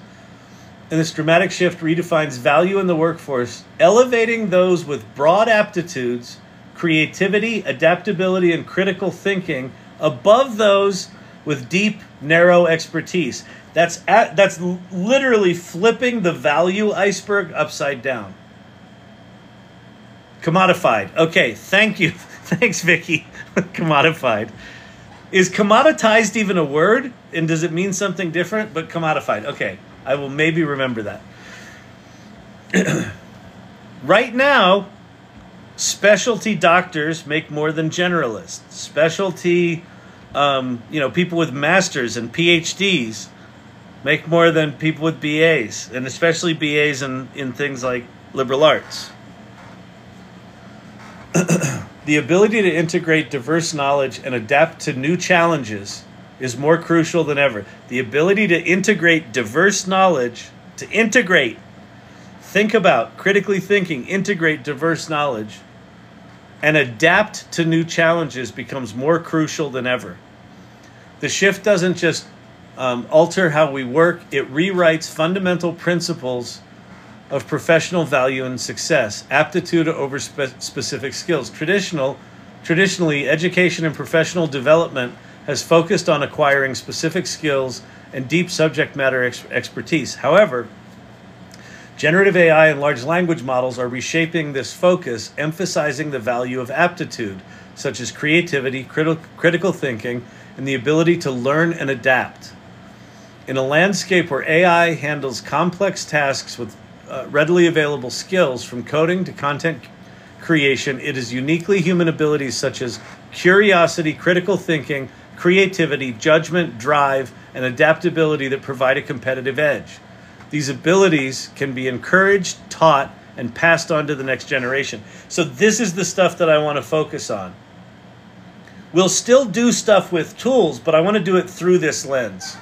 And this dramatic shift redefines value in the workforce, elevating those with broad aptitudes, creativity, adaptability, and critical thinking above those with deep, narrow expertise. That's literally flipping the value iceberg upside down. Commodified. Okay, thank you. Thanks, Vicky. Commodified. Is commoditized even a word? And does it mean something different? But commodified. Okay, I will maybe remember that. Right now, Specialty doctors make more than generalists. Specialty, people with masters and PhDs make more than people with BAs, and especially BAs in things like liberal arts. The ability to integrate diverse knowledge and adapt to new challenges is more crucial than ever. The ability to integrate diverse knowledge, think about, critically thinking, integrate diverse knowledge, and adapt to new challenges becomes more crucial than ever. The shift doesn't just alter how we work, it rewrites fundamental principles of professional value and success, aptitude over specific skills. Traditionally, education and professional development has focused on acquiring specific skills and deep subject matter expertise. However, generative AI and large language models are reshaping this focus, emphasizing the value of aptitude, such as creativity, critical thinking, and the ability to learn and adapt. In a landscape where AI handles complex tasks with readily available skills, from coding to content creation, it is uniquely human abilities such as curiosity, critical thinking, creativity, judgment, drive, and adaptability that provide a competitive edge. These abilities can be encouraged, taught, and passed on to the next generation. So this is the stuff that I want to focus on. We'll still do stuff with tools, but I want to do it through this lens.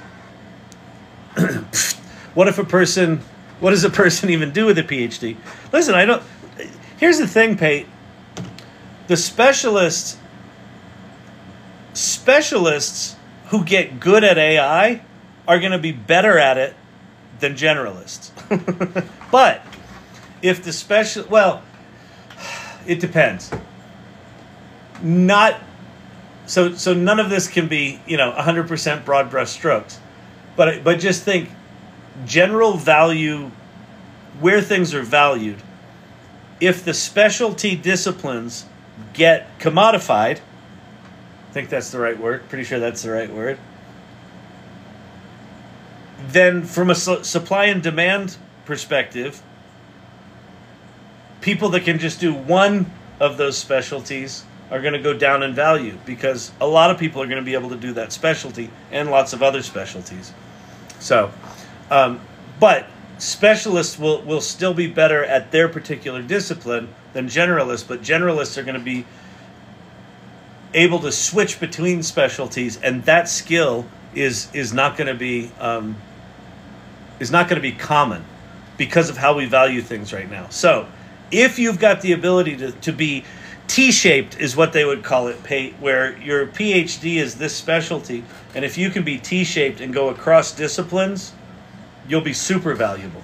What does a person even do with a PhD? Listen, here's the thing, Pate. The specialists who get good at AI are going to be better at it than generalists. But if it depends. So none of this can be, 100% broad brush strokes. But just think, general value, where things are valued, if the specialty disciplines get commodified, I think that's the right word, pretty sure that's the right word, then from a supply and demand perspective, people that can just do one of those specialties are going to go down in value, because a lot of people are going to be able to do that specialty and lots of other specialties. So, but specialists will still be better at their particular discipline than generalists, but generalists are going to be able to switch between specialties, and that skill is not going to be common because of how we value things right now. So if you've got the ability to be T-shaped, is what they would call it, Pate, where your PhD is this specialty, and if you can be T-shaped and go across disciplines, you'll be super valuable.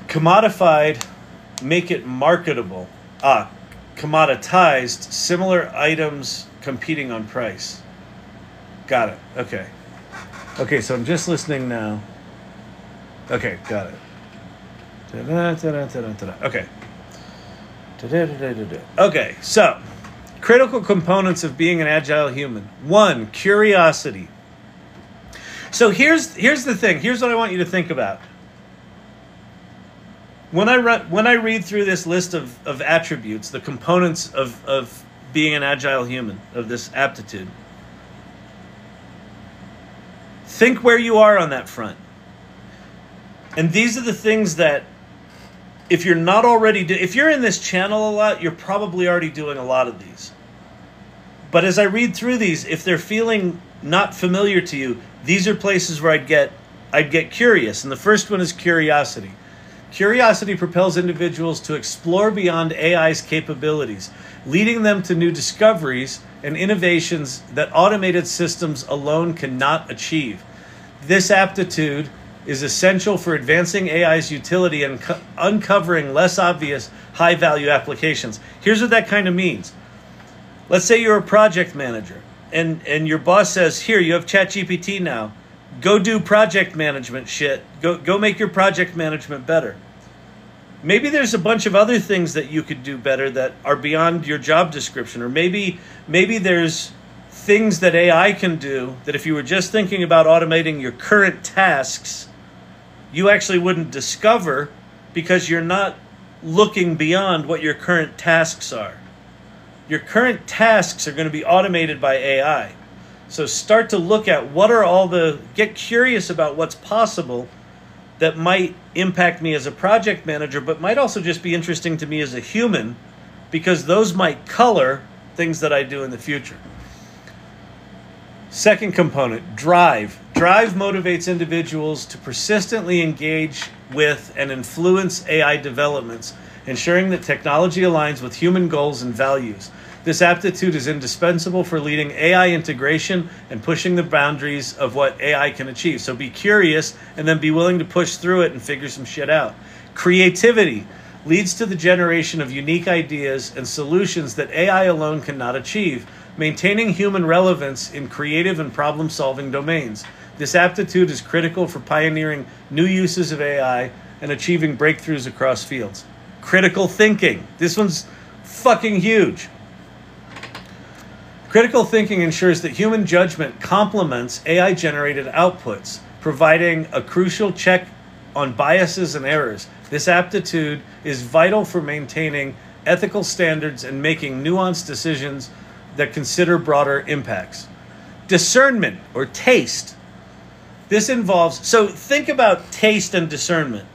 Commodified, make it marketable. Commoditized, similar items competing on price. Got it. Okay. Okay, so I'm just listening now. Okay, got it. Okay. Okay, so critical components of being an agile human. 1, curiosity. So here's the thing. Here's what I want you to think about. When I read through this list of attributes, the components of being an agile human, of this aptitude, think where you are on that front. And these are the things that, if you're not already if you're in this channel a lot, you're probably already doing a lot of these. But as I read through these, if they're feeling not familiar to you, these are places where I'd get curious. And the first one is curiosity. Curiosity propels individuals to explore beyond AI's capabilities, leading them to new discoveries and innovations that automated systems alone cannot achieve. This aptitude is essential for advancing AI's utility and uncovering less obvious high-value applications. Here's what that kind of means. Let's say you're a project manager, and your boss says, here, you have ChatGPT now. Go do project management shit. Go make your project management better. Maybe there's a bunch of other things that you could do better that are beyond your job description. Or maybe there's things that AI can do that if you were just thinking about automating your current tasks, you actually wouldn't discover because you're not looking beyond what your current tasks are. Your current tasks are going to be automated by AI. So start to look at get curious about what's possible that might impact me as a project manager, but might also just be interesting to me as a human, because those might color things that I do in the future. Second component, drive. Drive motivates individuals to persistently engage with and influence AI developments, ensuring that technology aligns with human goals and values. This aptitude is indispensable for leading AI integration and pushing the boundaries of what AI can achieve. So be curious and then be willing to push through it and figure some shit out. Creativity leads to the generation of unique ideas and solutions that AI alone cannot achieve, maintaining human relevance in creative and problem-solving domains. This aptitude is critical for pioneering new uses of AI and achieving breakthroughs across fields. Critical thinking. This one's fucking huge. Critical thinking ensures that human judgment complements AI-generated outputs, providing a crucial check on biases and errors. This aptitude is vital for maintaining ethical standards and making nuanced decisions that consider broader impacts. Discernment or taste. This involves, so think about taste and discernment.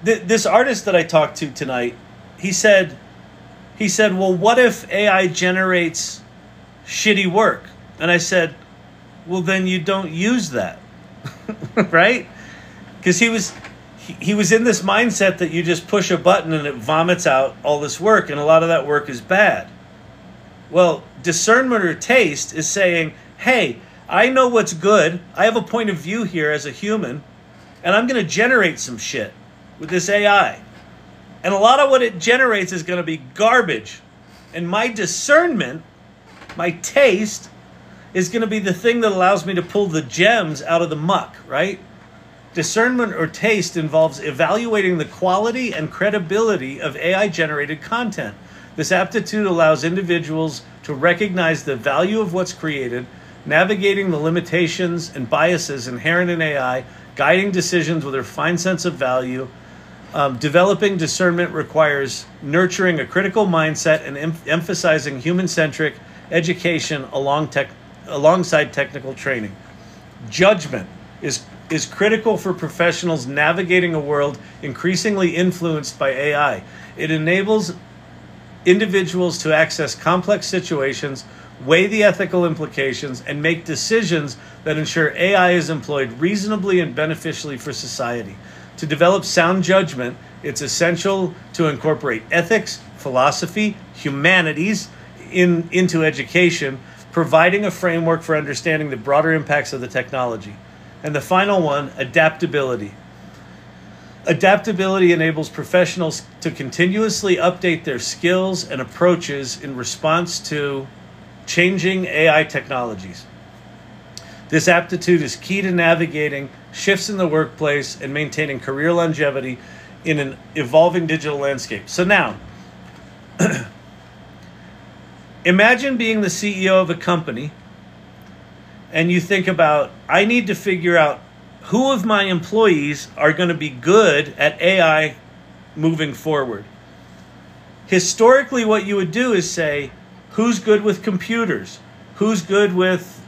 This artist that I talked to tonight, he said, well, what if AI generates shitty work? And I said, well, then you don't use that, right? Because he was in this mindset that you just push a button and it vomits out all this work, and a lot of that work is bad. Well, discernment or taste is saying, hey, I know what's good. I have a point of view here as a human, and I'm going to generate some shit with this AI. And a lot of what it generates is going to be garbage. And my discernment, my taste, is going to be the thing that allows me to pull the gems out of the muck, right? Discernment or taste involves evaluating the quality and credibility of AI-generated content. This aptitude allows individuals to recognize the value of what's created, navigating the limitations and biases inherent in AI, guiding decisions with a fine sense of value. Developing discernment requires nurturing a critical mindset and emphasizing human-centric education alongside technical training. Judgment is critical for professionals navigating a world increasingly influenced by AI. It enables individuals to access complex situations, weigh the ethical implications, and make decisions that ensure AI is employed reasonably and beneficially for society. To develop sound judgment, it's essential to incorporate ethics, philosophy, humanities into education, providing a framework for understanding the broader impacts of the technology. And the final one, adaptability. Adaptability enables professionals to continuously update their skills and approaches in response to changing AI technologies. This aptitude is key to navigating shifts in the workplace and maintaining career longevity in an evolving digital landscape. So now, imagine being the CEO of a company and you think about, I need to figure out who of my employees are going to be good at AI moving forward. Historically, what you would do is say, who's good with computers? Who's good with,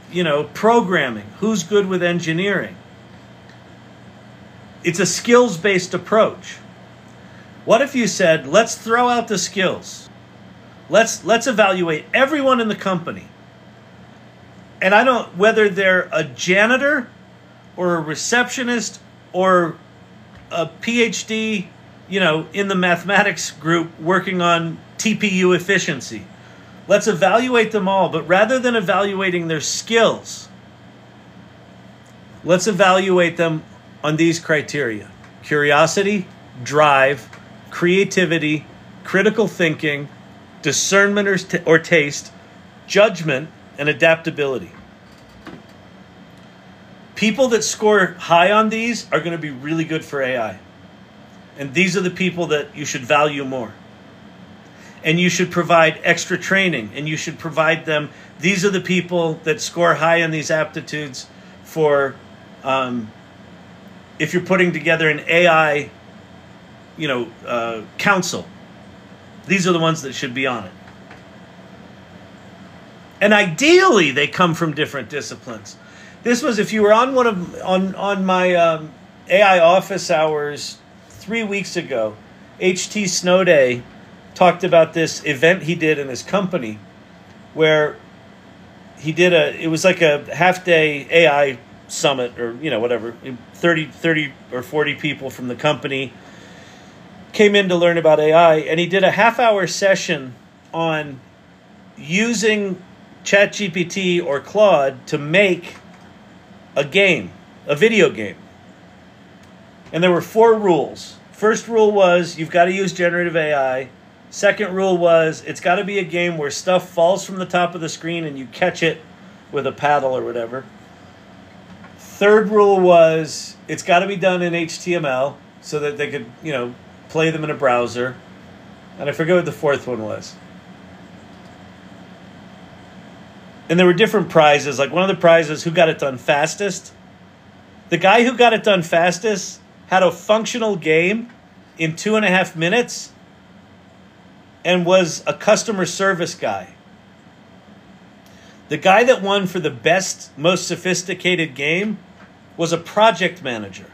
programming? Who's good with engineering? It's a skills-based approach. What if you said, let's throw out the skills. Let's evaluate everyone in the company. And whether they're a janitor or a receptionist or a PhD, in the mathematics group working on TPU efficiency. Let's evaluate them all, but rather than evaluating their skills, let's evaluate them on these criteria: curiosity, drive, creativity, critical thinking, discernment or taste, judgment, and adaptability. People that score high on these are going to be really good for AI. And these are the people that you should value more. And you should provide extra training, and you should provide them. These are the people that score high on these aptitudes for if you're putting together an AI council. These are the ones that should be on it. And ideally, they come from different disciplines. This was, if you were on on my AI office hours 3 weeks ago, H.T. Snowday talked about this event he did in his company where he did it was like a half-day AI summit or, whatever, 30 or 40 people from the company came in to learn about AI, and he did a half-hour session on using ChatGPT or Claude to make a game, a video game. And there were 4 rules. First rule was you've got to use generative AI. Second rule was it's got to be a game where stuff falls from the top of the screen and you catch it with a paddle or whatever. Third rule was it's got to be done in HTML so that they could, play them in a browser. And I forget what the fourth one was. And there were different prizes. Like one of the prizes, who got it done fastest. The guy who got it done fastest had a functional game in 2.5 minutes and was a customer service guy. The guy that won for the best, most sophisticated game was a project manager.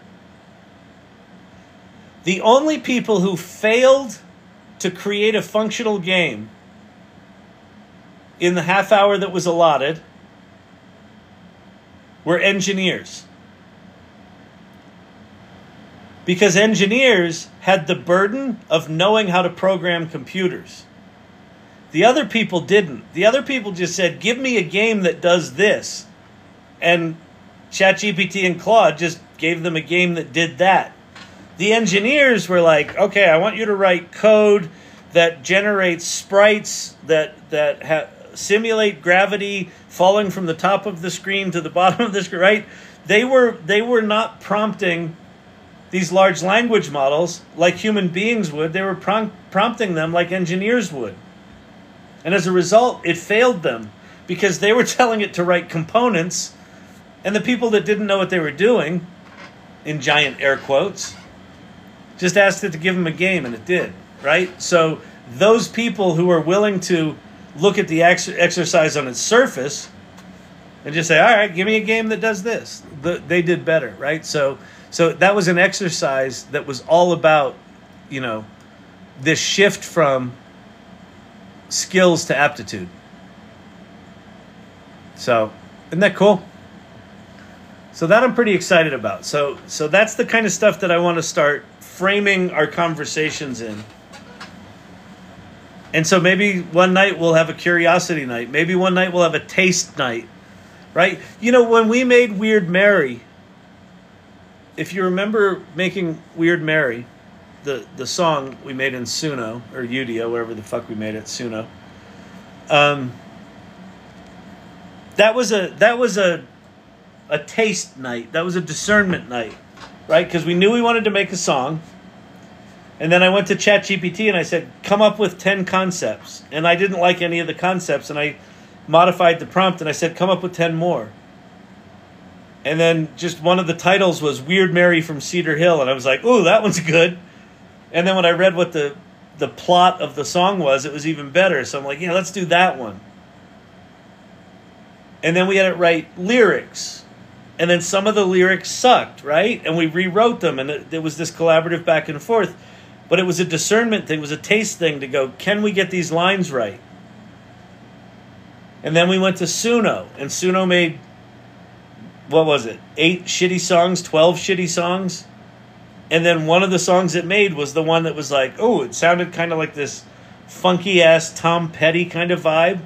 The only people who failed to create a functional game in the half hour that was allotted were engineers. Because engineers had the burden of knowing how to program computers. The other people didn't. The other people just said, give me a game that does this. And ChatGPT and Claude just gave them a game that did that. The engineers were like, okay, I want you to write code that generates sprites that simulate gravity falling from the top of the screen to the bottom of the screen, right? They were not prompting these large language models like human beings would. They were prompting them like engineers would. And as a result, it failed them because they were telling it to write components, and the people that didn't know what they were doing, in giant air quotes, just asked it to give them a game, and it did, right? So those people who are willing to look at the exercise on its surface and just say, all right, give me a game that does this, they did better, right? So that was an exercise that was all about, this shift from skills to aptitude. So, isn't that cool? So that I'm pretty excited about. So that's the kind of stuff that I want to start framing our conversations in. And so maybe one night we'll have a curiosity night. Maybe one night we'll have a taste night, right? When we made Weird Mary, if you remember making Weird Mary, the song we made in Suno, or Udio, wherever the fuck we made it, Suno, that was a taste night. That was a discernment night, right? Because we knew we wanted to make a song. And then I went to ChatGPT and I said, come up with 10 concepts. And I didn't like any of the concepts. And I modified the prompt and I said, come up with 10 more. And then just one of the titles was Weird Mary from Cedar Hill. And I was like, ooh, that one's good. And then when I read what the plot of the song was, it was even better. So I'm like, yeah, let's do that one. And then we had it write lyrics. And then some of the lyrics sucked, right? And we rewrote them. And it was this collaborative back and forth. But it was a discernment thing. It was a taste thing to go, can we get these lines right? And then we went to Suno. And Suno made, what was it? 8 shitty songs, 12 shitty songs. And then one of the songs it made was the one that was like, oh, it sounded kind of like this funky-ass Tom Petty kind of vibe.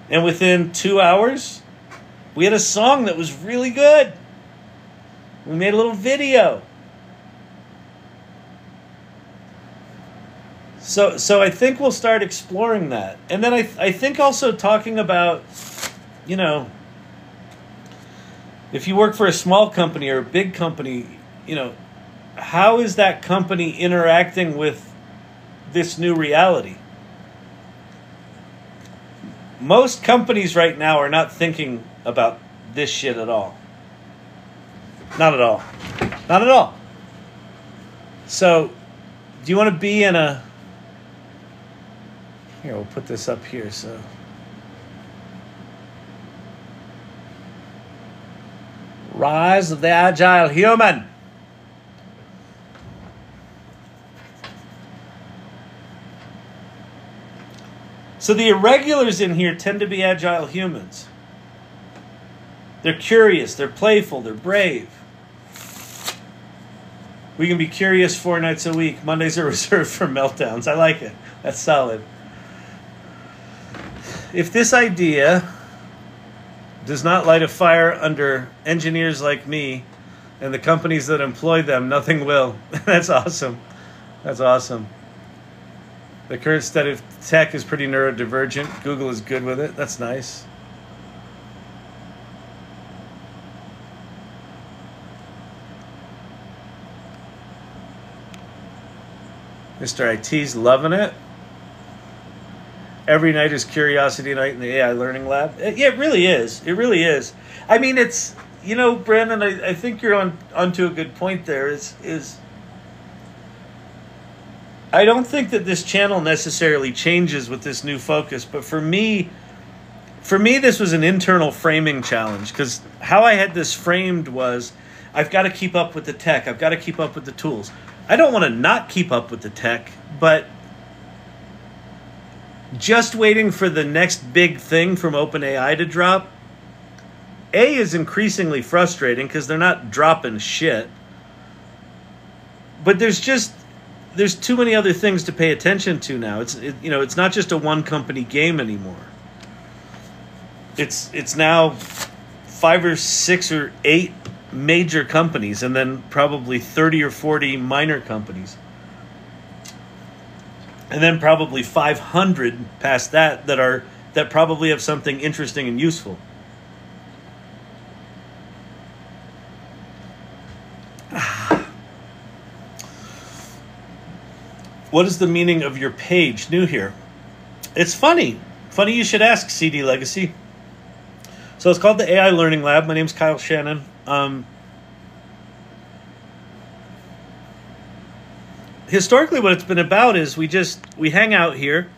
And within 2 hours, we had a song that was really good. We made a little video. So I think we'll start exploring that. And then I think also talking about, if you work for a small company or a big company, how is that company interacting with this new reality? Most companies right now are not thinking about this shit at all. Not at all. Not at all. So, do you want to be in a... Here, we'll put this up here, so... Rise of the Agile Human. So the irregulars in here tend to be agile humans. They're curious, they're playful, they're brave. We can be curious 4 nights a week. Mondays are reserved for meltdowns. I like it. That's solid. If this idea does not light a fire under engineers like me and the companies that employ them, nothing will. That's awesome. That's awesome. The current state of tech is pretty neurodivergent. Google is good with it. That's nice. Mr. IT's loving it. Every night is curiosity night in the AI Learning Lab. Yeah, it really is. It really is. I mean, it's, you know, Brandon, I think you're onto a good point there. Is I don't think that this channel necessarily changes with this new focus, but for me, this was an internal framing challenge, because how I had this framed was, I've got to keep up with the tech. I've got to keep up with the tools. I don't want to not keep up with the tech, but just waiting for the next big thing from OpenAI to drop, A, is increasingly frustrating because they're not dropping shit. But there's too many other things to pay attention to now. It's not just a one company game anymore. It's now 5 or 6 or 8 major companies, and then probably 30 or 40 minor companies. And then probably 500 past that probably have something interesting and useful. What is the meaning of your page? New here. It's funny. Funny you should ask, CD Legacy. So it's called the AI Learning Lab. My name's Kyle Shannon. Historically, what it's been about is we hang out here.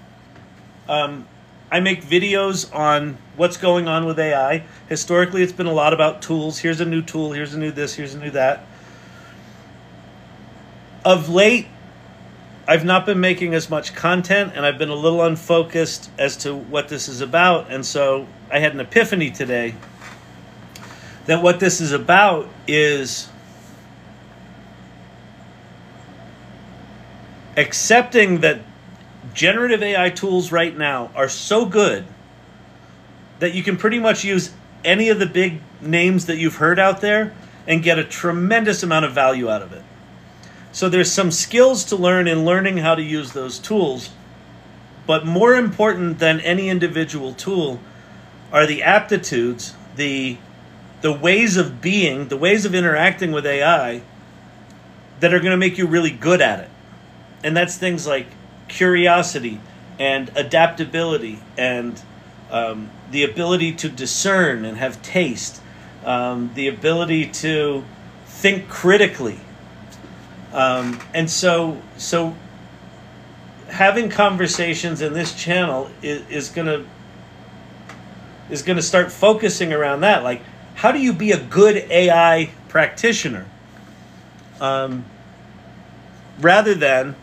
I make videos on what's going on with AI. Historically, it's been a lot about tools. Here's a new tool. Here's a new this. Here's a new that. Of late, I've not been making as much content, and I've been a little unfocused as to what this is about. And so I had an epiphany today that what this is about is accepting that generative AI tools right now are so good that you can pretty much use any of the big names that you've heard out there and get a tremendous amount of value out of it. So there's some skills to learn in learning how to use those tools, but more important than any individual tool are the aptitudes, the ways of being, the ways of interacting with AI that are going to make you really good at it. And that's things like curiosity and adaptability and the ability to discern and have taste, the ability to think critically. And so having conversations in this channel is going to start focusing around that. Like, how do you be a good AI practitioner? Rather than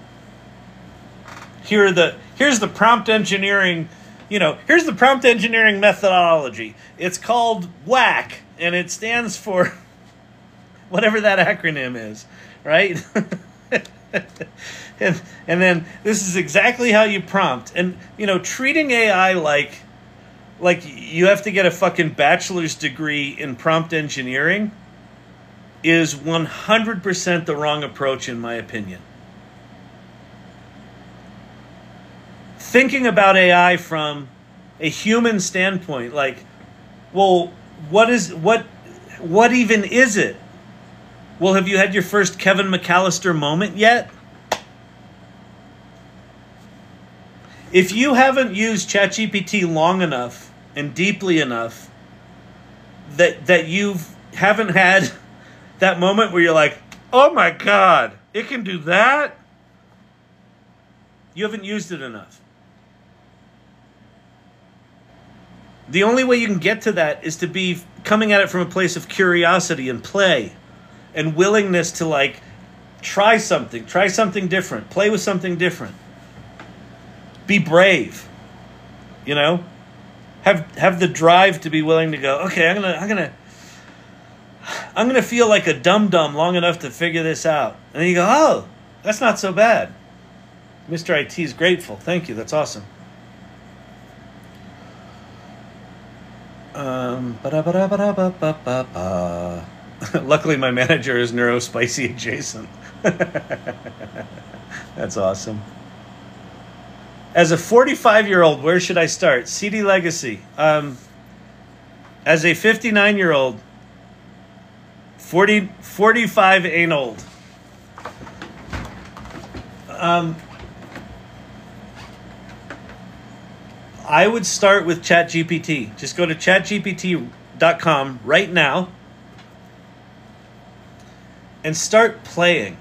here's the prompt engineering, here's the prompt engineering methodology. It's called WAC, and it stands for whatever that acronym is, right? and then this is exactly how you prompt. And treating AI like you have to get a fucking bachelor's degree in prompt engineering is 100% the wrong approach, in my opinion. Thinking about AI from a human standpoint, like, well, what even is it? Well, have you had your first Kevin Mcallister moment yet? If you haven't used ChatGPT long enough and deeply enough that you haven't had that moment where you're like, oh my God, It can do that. You haven't used it enough. The only way you can get to that is to be coming at it from a place of curiosity and play and willingness to, like, try something different, play with something different. Be brave, you know? Have the drive to be willing to go, okay, I'm gonna feel like a dum-dum long enough to figure this out. And then you go, oh, that's not so bad. Mr. IT is grateful. Thank you. That's awesome. Luckily, my manager is neuro-spicy adjacent. That's awesome. As a 45-year-old, where should I start? CD Legacy. As a 59-year-old, 45 ain't old. I would start with ChatGPT. Just go to chatgpt.com right now and start playing.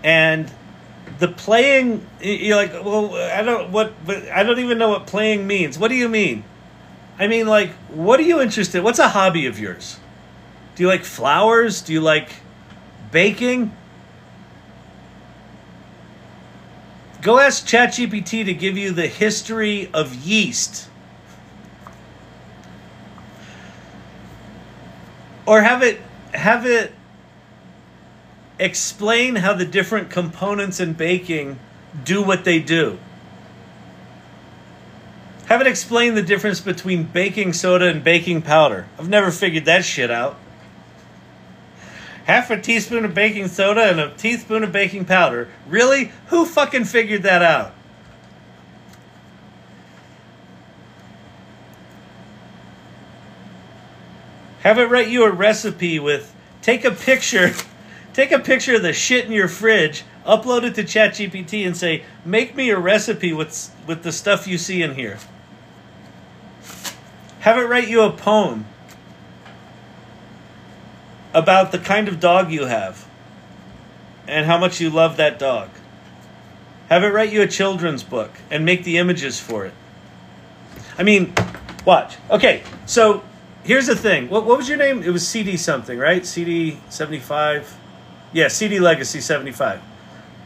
And the playing, you're like, well, I don't even know what playing means. What do you mean? I mean, like, what are you interested in? What's a hobby of yours? Do you like flowers? Do you like baking? Go ask ChatGPT to give you the history of yeast. Or have it explain how the different components in baking do what they do. Have it explain the difference between baking soda and baking powder. I've never figured that shit out. Half a teaspoon of baking soda and a teaspoon of baking powder. Really? Who fucking figured that out? Have it write you a recipe with, take a picture of the shit in your fridge, upload it to ChatGPT and say, make me a recipe with the stuff you see in here. Have it write you a poem about the kind of dog you have and how much you love that dog. Have it write you a children's book and make the images for it. I mean, watch. Okay, so here's the thing. What was your name? It was CD something, right? CD 75. Yeah, CD Legacy 75.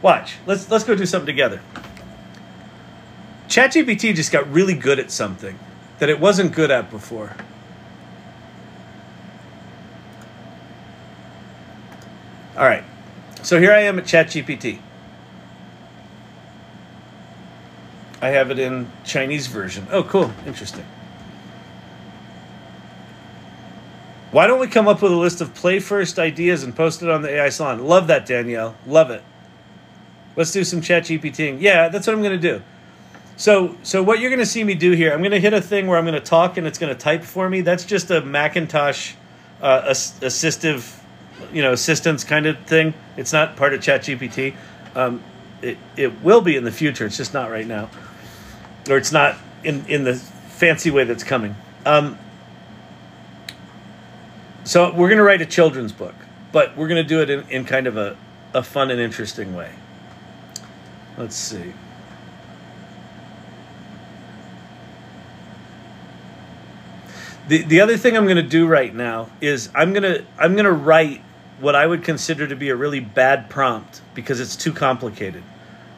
Watch. Let's go do something together. ChatGPT just got really good at something that it wasn't good at before. All right. So here I am at ChatGPT. I have it in Chinese version. Oh, cool. Interesting. Why don't we come up with a list of play first ideas and post it on the AI Salon? Love that, Danielle. Love it. Let's do some ChatGPTing. Yeah, that's what I'm going to do. So what you're going to see me do here, I'm going to hit a thing where I'm going to talk and it's going to type for me. That's just a Macintosh assistance kind of thing. It's not part of ChatGPT. It will be in the future. It's just not right now. Or it's not in the fancy way that's coming. So we're going to write a children's book, but we're going to do it in kind of a fun and interesting way. Let's see. The other thing I'm going to do right now is I'm going to write what I would consider to be a really bad prompt because it's too complicated.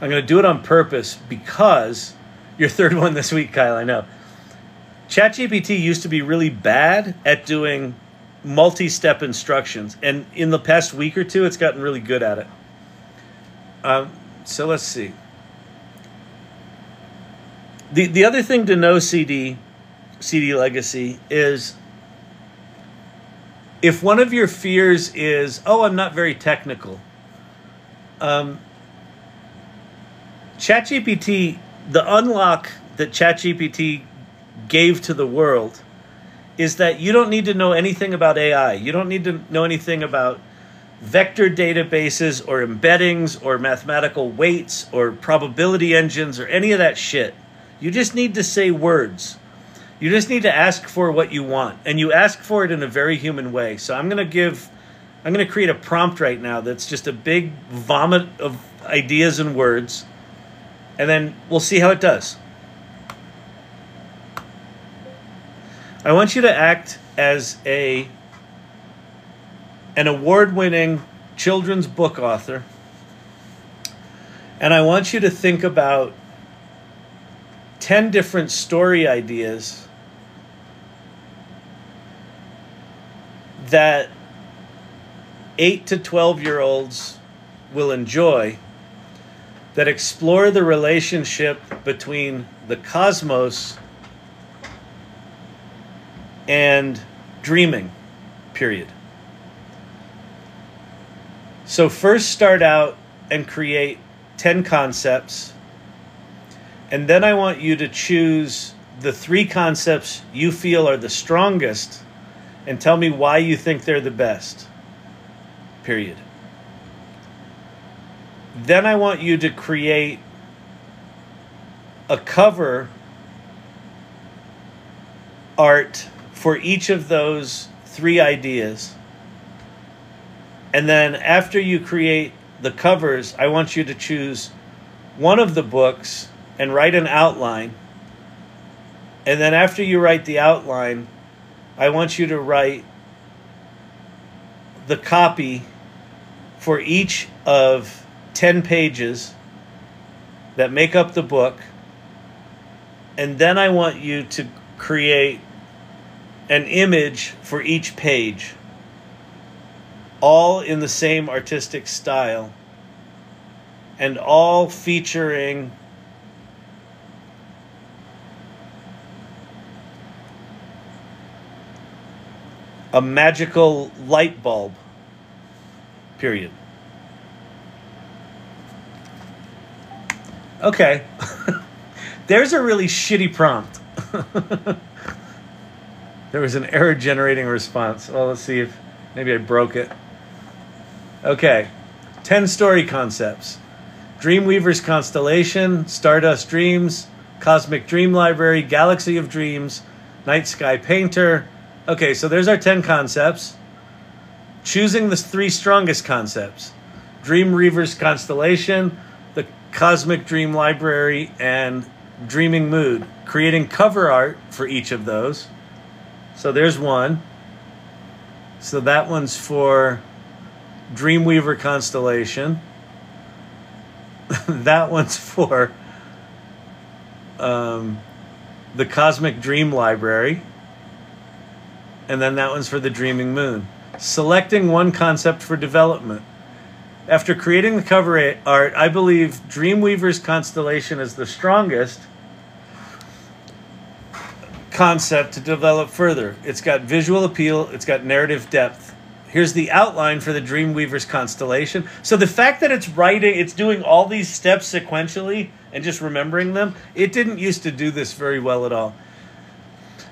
I'm going to do it on purpose because your third one this week, Kyle, I know. ChatGPT used to be really bad at doing multi-step instructions, and in the past week or two, it's gotten really good at it. So let's see. The other thing to know, CD Legacy, is if one of your fears is, oh, I'm not very technical, ChatGPT, the unlock that ChatGPT gave to the world is that you don't need to know anything about AI. You don't need to know anything about vector databases or embeddings or mathematical weights or probability engines or any of that shit. You just need to say words. You just need to ask for what you want, and you ask for it in a very human way. So I'm going to give I'm going to create a prompt right now that's just a big vomit of ideas and words, and then we'll see how it does. I want you to act as an award-winning children's book author, and I want you to think about 10 different story ideas that 8 to 12-year-olds will enjoy, that explore the relationship between the cosmos and dreaming, period. So first start out and create 10 concepts, and then I want you to choose the 3 concepts you feel are the strongest and tell me why you think they're the best, period. Then I want you to create a cover art for each of those 3 ideas. And then after you create the covers, I want you to choose one of the books and write an outline. And then after you write the outline, I want you to write the copy for each of 10 pages that make up the book. And then I want you to create an image for each page, all in the same artistic style, and all featuring a magical light bulb, period. Okay. There's a really shitty prompt. There was an error generating response. Well, let's see if maybe I broke it. Okay. 10 story concepts. Dreamweaver's Constellation, Stardust Dreams, Cosmic Dream Library, Galaxy of Dreams, Night Sky Painter. Okay, so there's our 10 concepts. Choosing the 3 strongest concepts. Dreamweaver's Constellation, the Cosmic Dream Library, and Dreaming Mood. Creating cover art for each of those. So there's one. So that one's for Dreamweaver Constellation. That one's for the Cosmic Dream Library. And then that one's for the Dreaming Moon. Selecting one concept for development. After creating the cover art, I believe Dreamweaver's Constellation is the strongest concept to develop further. It's got visual appeal. It's got narrative depth. Here's the outline for the Dreamweaver's Constellation. So the fact that it's doing all these steps sequentially and just remembering them, it didn't used to do this very well at all.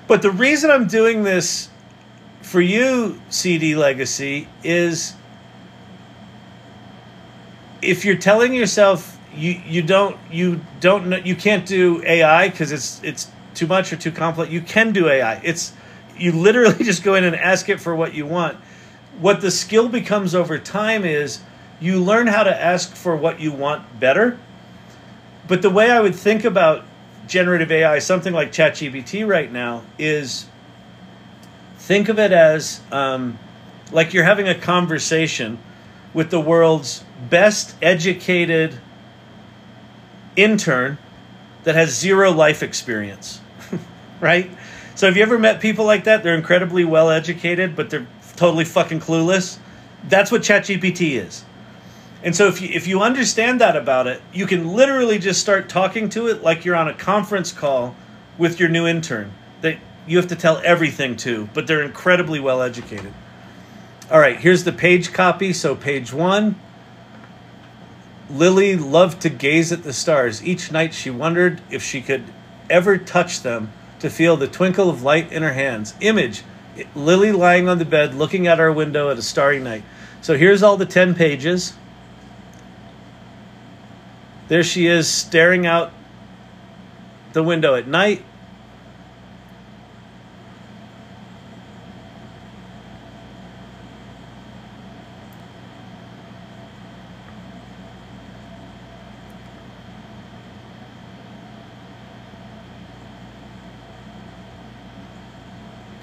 But the reason I'm doing this for you, CD Legacy, is if you're telling yourself you can't do AI because it's too much or too complex, you can do AI. You literally just go in and ask it for what you want. What the skill becomes over time is you learn how to ask for what you want better. But the way I would think about generative AI, something like ChatGPT right now, is think of it as like you're having a conversation with the world's best educated intern that has 0 life experience, right? So have you ever met people like that? They're incredibly well educated, but they're totally fucking clueless. That's what ChatGPT is. And so if you understand that about it, you can literally just start talking to it like you're on a conference call with your new intern that you have to tell everything to, but they're incredibly well educated. All right, here's the page copy. So page 1, Lily loved to gaze at the stars. Each night she wondered if she could ever touch them to feel the twinkle of light in her hands. Image, Lily lying on the bed looking out our window at a starry night. So here's all the 10 pages. There she is staring out the window at night.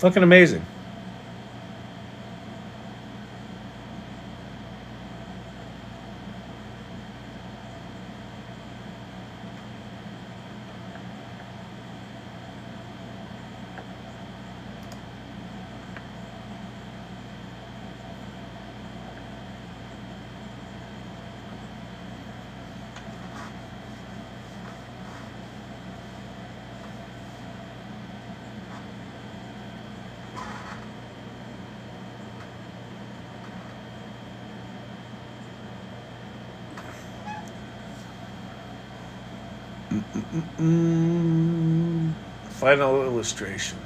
Fucking amazing. Final illustration.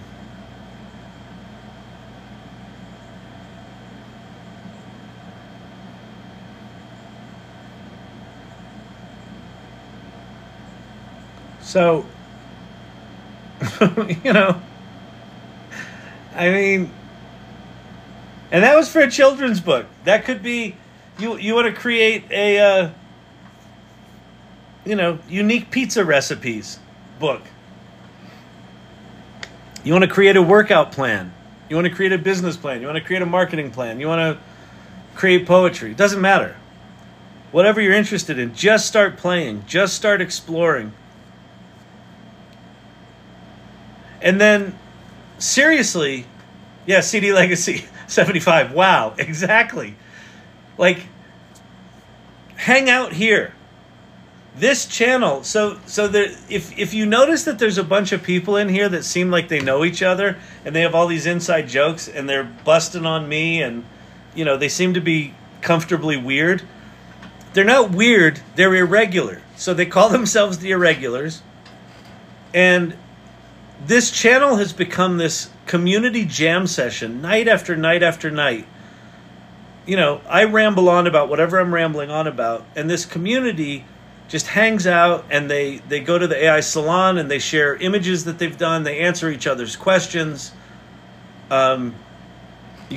So, you know, I mean, and that was for a children's book. That could be, you want to create a, you know, unique pizza recipes book. You want to create a workout plan. You want to create a business plan. You want to create a marketing plan. You want to create poetry. It doesn't matter. Whatever you're interested in, just start playing. Just start exploring. And then, seriously, yeah, CD Legacy 75. Wow, exactly. Like, hang out here. This channel, so there, if you notice that there's a bunch of people in here that seem like they know each other and they have all these inside jokes and they're busting on me and, you know, they seem to be comfortably weird. They're not weird, they're irregular. So they call themselves the Irregulars. And this channel has become this community jam session night after night after night. You know, I ramble on about whatever I'm rambling on about, and this community just hangs out, and they go to the AI Salon and they share images that they've done. They answer each other's questions. You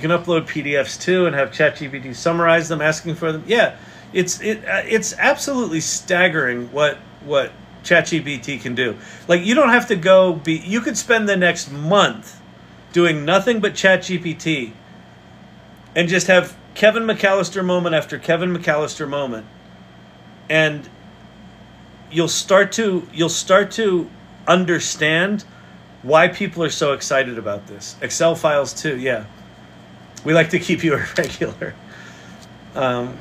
can upload PDFs too and have ChatGPT summarize them, asking for them. Yeah, it's absolutely staggering what ChatGPT can do. Like, you don't have to you could spend the next month doing nothing but ChatGPT and just have Kevin Mcallister moment after Kevin Mcallister moment, and you'll start to understand why people are so excited about this. Excel files too, yeah. We like to keep you irregular. Kyle,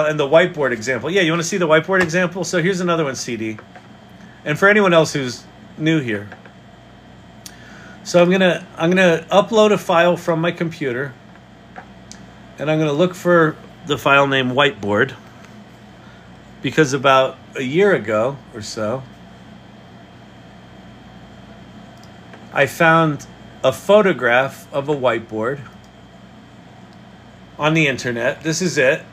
and the whiteboard example. Yeah, you want to see the whiteboard example? So here's another one, CD. And for anyone else who's new here. So I'm gonna upload a file from my computer, and I'm gonna look for the file name whiteboard, because about a year ago or so, I found a photograph of a whiteboard on the internet. This is it.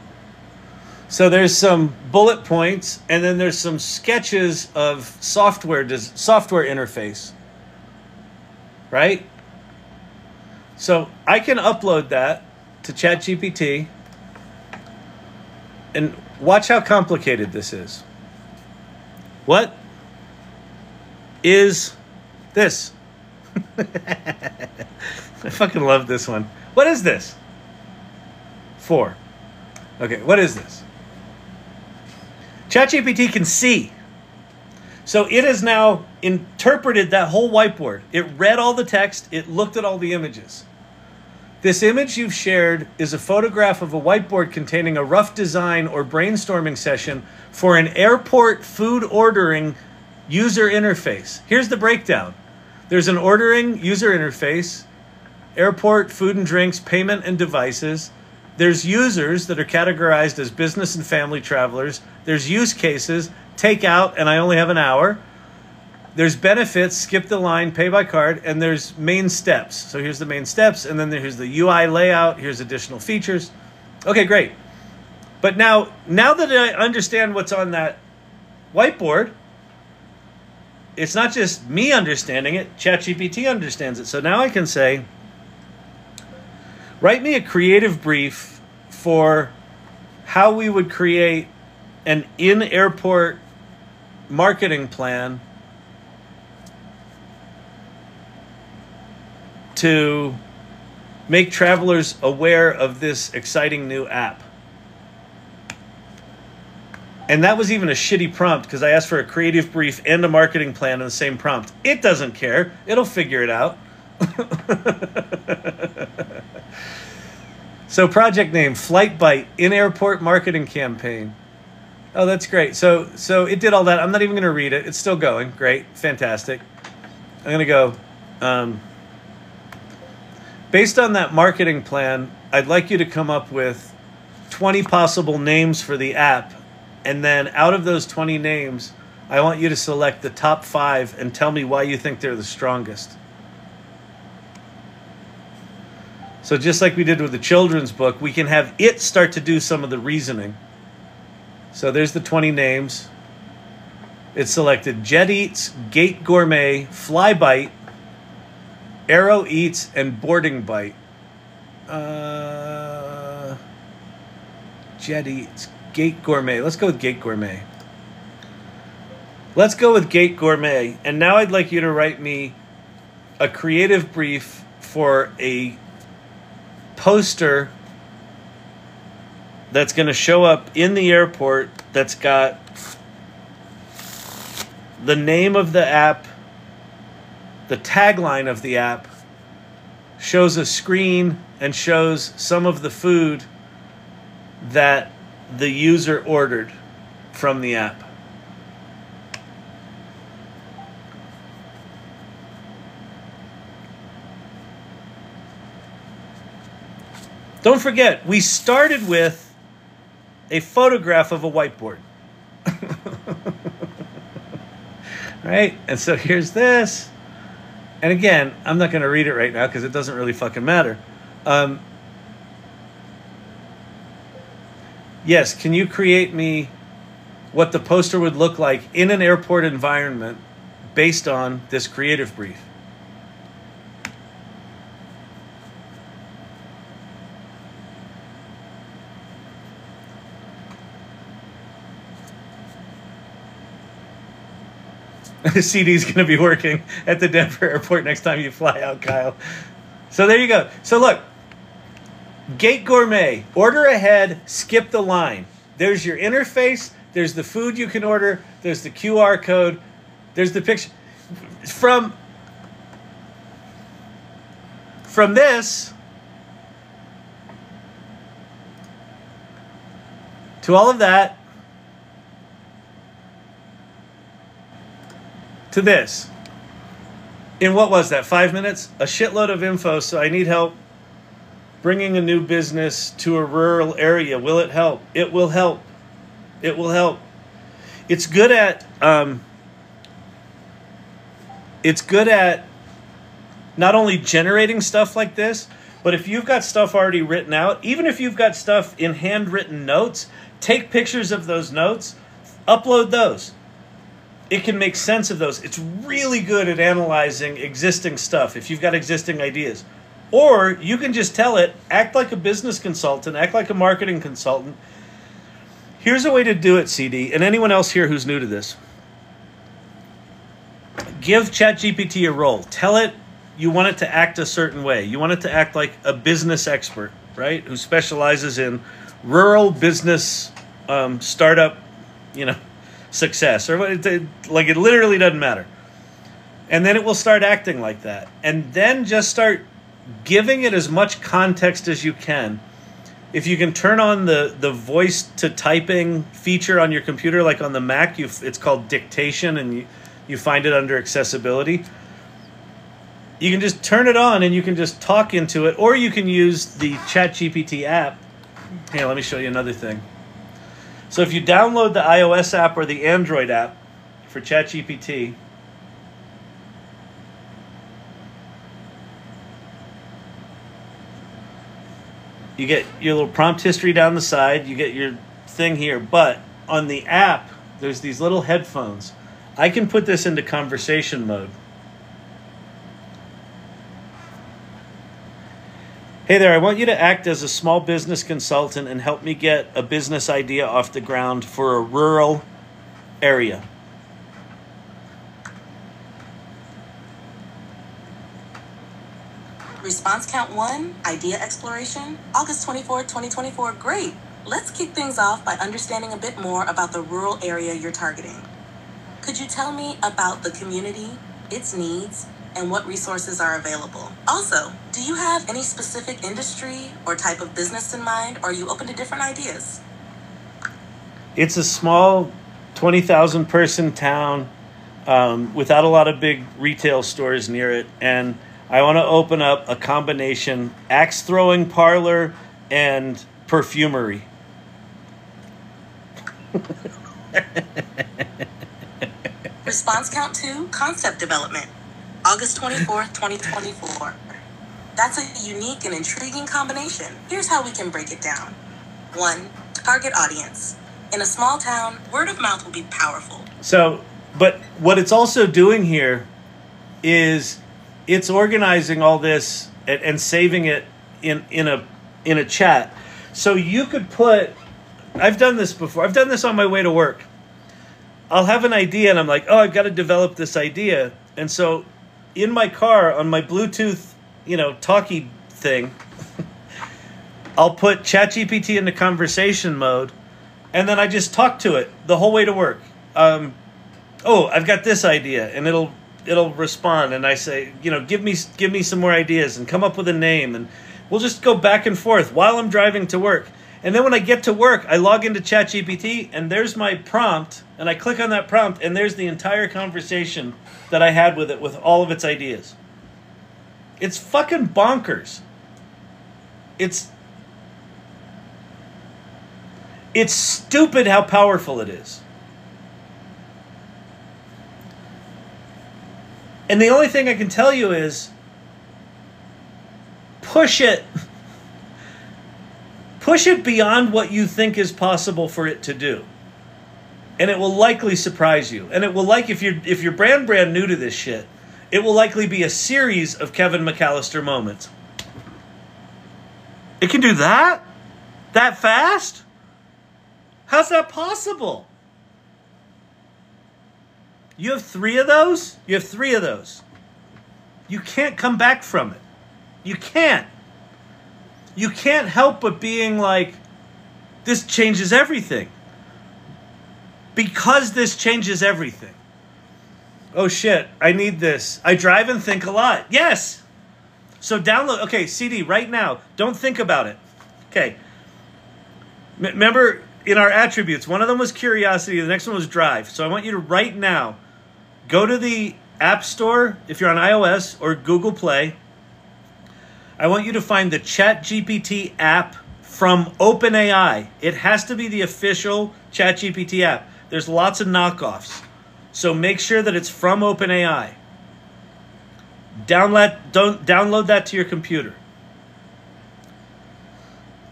So there's some bullet points, and then there's some sketches of software interface, right? So I can upload that to ChatGPT, and watch how complicated this is. What is this? I fucking love this one. What is this? 4. Okay, what is this? ChatGPT can see. So it has now interpreted that whole whiteboard. It read all the text. It looked at all the images. This image you've shared is a photograph of a whiteboard containing a rough design or brainstorming session for an airport food ordering user interface. Here's the breakdown. There's an ordering user interface, airport food and drinks, payment and devices. There's users that are categorized as business and family travelers. There's use cases, takeout, and I only have an hour. There's benefits, skip the line, pay by card, and there's main steps. So here's the main steps, and then here's the UI layout, here's additional features. Okay, great. But now that I understand what's on that whiteboard, it's not just me understanding it, ChatGPT understands it. So now I can say, write me a creative brief for how we would create an in-airport marketing plan to make travelers aware of this exciting new app. And that was even a shitty prompt because I asked for a creative brief and a marketing plan in the same prompt. It doesn't care. It'll figure it out. So project name, Flight Bite, in-airport marketing campaign. Oh, that's great. So it did all that. I'm not even going to read it. It's still going. Great. Fantastic. I'm going to go, based on that marketing plan, I'd like you to come up with 20 possible names for the app. And then out of those 20 names, I want you to select the top 5 and tell me why you think they're the strongest. So just like we did with the children's book, we can have it start to do some of the reasoning. So there's the 20 names. It's selected Jet Eats, Gate Gourmet, Fly Bite, Arrow Eats, and Boarding Bite. Jet Eats, Gate Gourmet. Let's go with Gate Gourmet. Let's go with Gate Gourmet. And now I'd like you to write me a creative brief for a poster that's going to show up in the airport that's got the name of the app, the tagline of the app, shows a screen and shows some of the food that the user ordered from the app. Don't forget, we started with a photograph of a whiteboard. Right? And so here's this. And again, I'm not going to read it right now because it doesn't really fucking matter. Yes, can you create me what the poster would look like in an airport environment based on this creative brief? The CD's going to be working at the Denver airport next time you fly out, Kyle. So there you go. So look, Gate Gourmet, order ahead, skip the line. There's your interface. There's the food you can order. There's the QR code. There's the picture. From this to all of that to this. In what was that, 5 minutes? A shitload of info, so I need help bringing a new business to a rural area. Will it help? It will help. It will help. It's good at not only generating stuff like this, but if you've got stuff already written out, even if you've got stuff in handwritten notes, take pictures of those notes, upload those. It can make sense of those. It's really good at analyzing existing stuff if you've got existing ideas. Or you can just tell it, act like a business consultant, act like a marketing consultant. Here's a way to do it, CD, and anyone else here who's new to this. Give ChatGPT a role. Tell it you want it to act a certain way. You want it to act like a business expert, right? Who specializes in rural business startup, success, or like it literally doesn't matter. And then it will start acting like that. And then just start giving it as much context as you can. If you can turn on the voice to typing feature on your computer, like on the Mac, it's called dictation, and you find it under accessibility. You can just turn it on and you can just talk into it, or you can use the ChatGPT app. Here, let me show you another thing. So if you download the iOS app or the Android app for ChatGPT, you get your little prompt history down the side, you get your thing here, but on the app, there's these little headphones. I can put this into conversation mode. Hey there, I want you to act as a small business consultant and help me get a business idea off the ground for a rural area. Response count 1, idea exploration, August 24, 2024. Great. Let's kick things off by understanding a bit more about the rural area you're targeting. Could you tell me about the community, its needs, and what resources are available? Also, do you have any specific industry or type of business in mind, or are you open to different ideas? It's a small 20,000 person town without a lot of big retail stores near it, and I want to open up a combination axe throwing parlor and perfumery. Response count 2, concept development, August 24th, 2024. That's a unique and intriguing combination. Here's how we can break it down. 1, target audience. In a small town, word of mouth will be powerful. So, but what it's also doing here is it's organizing all this and saving it in a chat. So you could put, I've done this before. I've done this on my way to work. I'll have an idea and I'm like, oh, I've got to develop this idea. And so in my car on my Bluetooth, talkie thing, I'll put ChatGPT into conversation mode and then I just talk to it the whole way to work. Oh, I've got this idea, and it'll respond, and I say, give me some more ideas and come up with a name, and we'll just go back and forth while I'm driving to work. And then when I get to work, I log into ChatGPT, and there's my prompt, and I click on that prompt, and there's the entire conversation that I had with it with all of its ideas. It's fucking bonkers. It's stupid how powerful it is. And the only thing I can tell you is push it. Push it beyond what you think is possible for it to do. And it will likely surprise you. And it will, if you're brand new to this shit, it will likely be a series of Kevin Mcallister moments. It can do that? That fast? How's that possible? You have 3 of those? You have 3 of those. You can't come back from it. You can't. You can't help but being like, this changes everything. Because this changes everything. Oh shit, I need this. I drive and think a lot. Yes! So download, okay, CD, right now. Don't think about it. Okay. Remember, in our attributes, one of them was curiosity, the next one was drive. So I want you to right now go to the App Store, if you're on iOS, or Google Play. I want you to find the ChatGPT app from OpenAI. It has to be the official ChatGPT app. There's lots of knockoffs. So make sure that it's from OpenAI. Download that to your computer.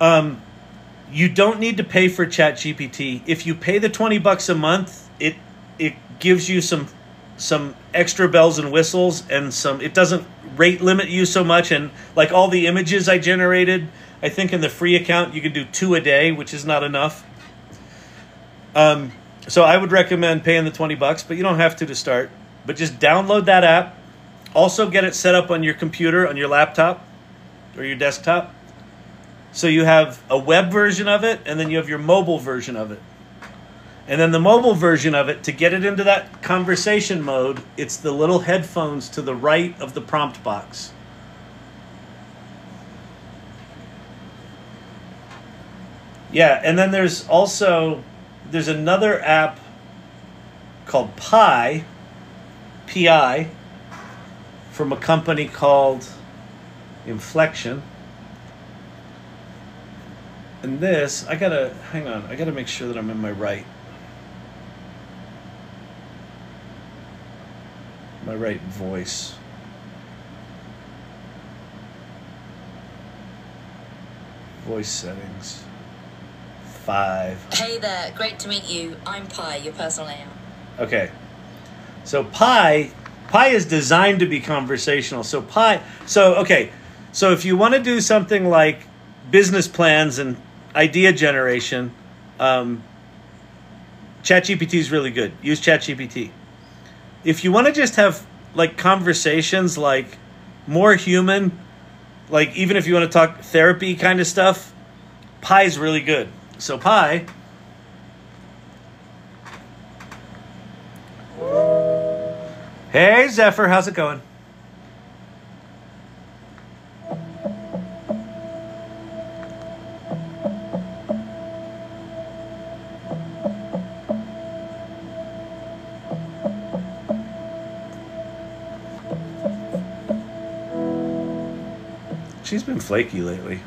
You don't need to pay for ChatGPT. If you pay the $20 a month, it gives you some extra bells and whistles, and it doesn't rate limit you so much. And like all the images I generated, I think in the free account you can do 2 a day, which is not enough. So I would recommend paying the $20, but you don't have to start. But just download that app. Also get it set up on your computer, on your laptop or your desktop. So you have a web version of it, and then you have your mobile version of it. And then the mobile version of it, to get it into that conversation mode, it's the little headphones to the right of the prompt box. Yeah, and then there's another app called Pi, P-I, from a company called Inflection. And this, hang on, I gotta make sure that I'm in my right voice. Voice settings. 5. Hey there, great to meet you. I'm Pi, your personal AI. Okay. So Pi is designed to be conversational. So So if you want to do something like business plans and idea generation, ChatGPT is really good. Use ChatGPT. If you want to just have like conversations, like more human, like even if you want to talk therapy kind of stuff, Pi's really good. So Pi. Hey Zephyr, how's it going? She's been flaky lately.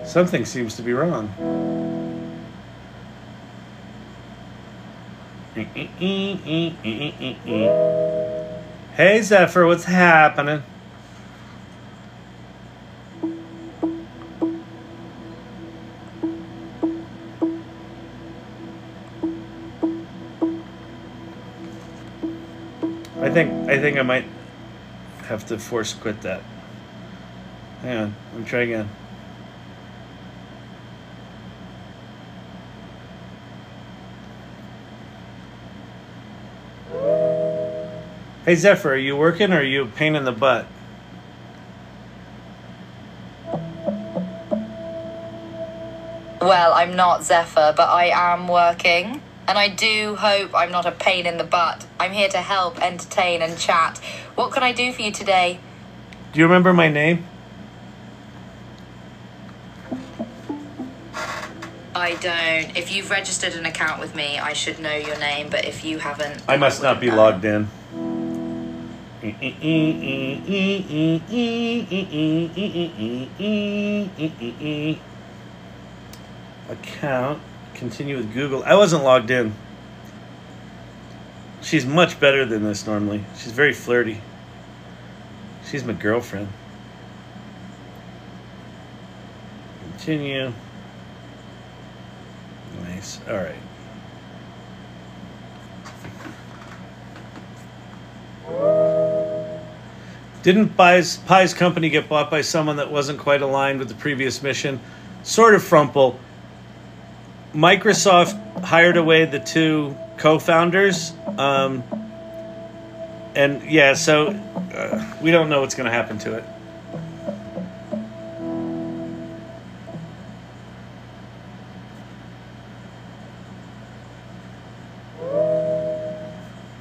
Something seems to be wrong. Hey Zephyr, what's happening? I think I might have to force quit that. Hang on, let me try again. Hey Zephyr, are you working or are you a pain in the butt? Well, I'm not Zephyr, but I am working. And I do hope I'm not a pain in the butt. I'm here to help, entertain, and chat. What can I do for you today? Do you remember my name? I don't. If you've registered an account with me, I should know your name, but if you haven't... I must not be logged in. Account. Continue with Google. I wasn't logged in. She's much better than this normally. She's very flirty. She's my girlfriend. Continue. Nice. All right. Didn't Pi's company get bought by someone that wasn't quite aligned with the previous mission? Sort of frumple. Microsoft hired away the two co-founders, and yeah, so we don't know what's going to happen to it.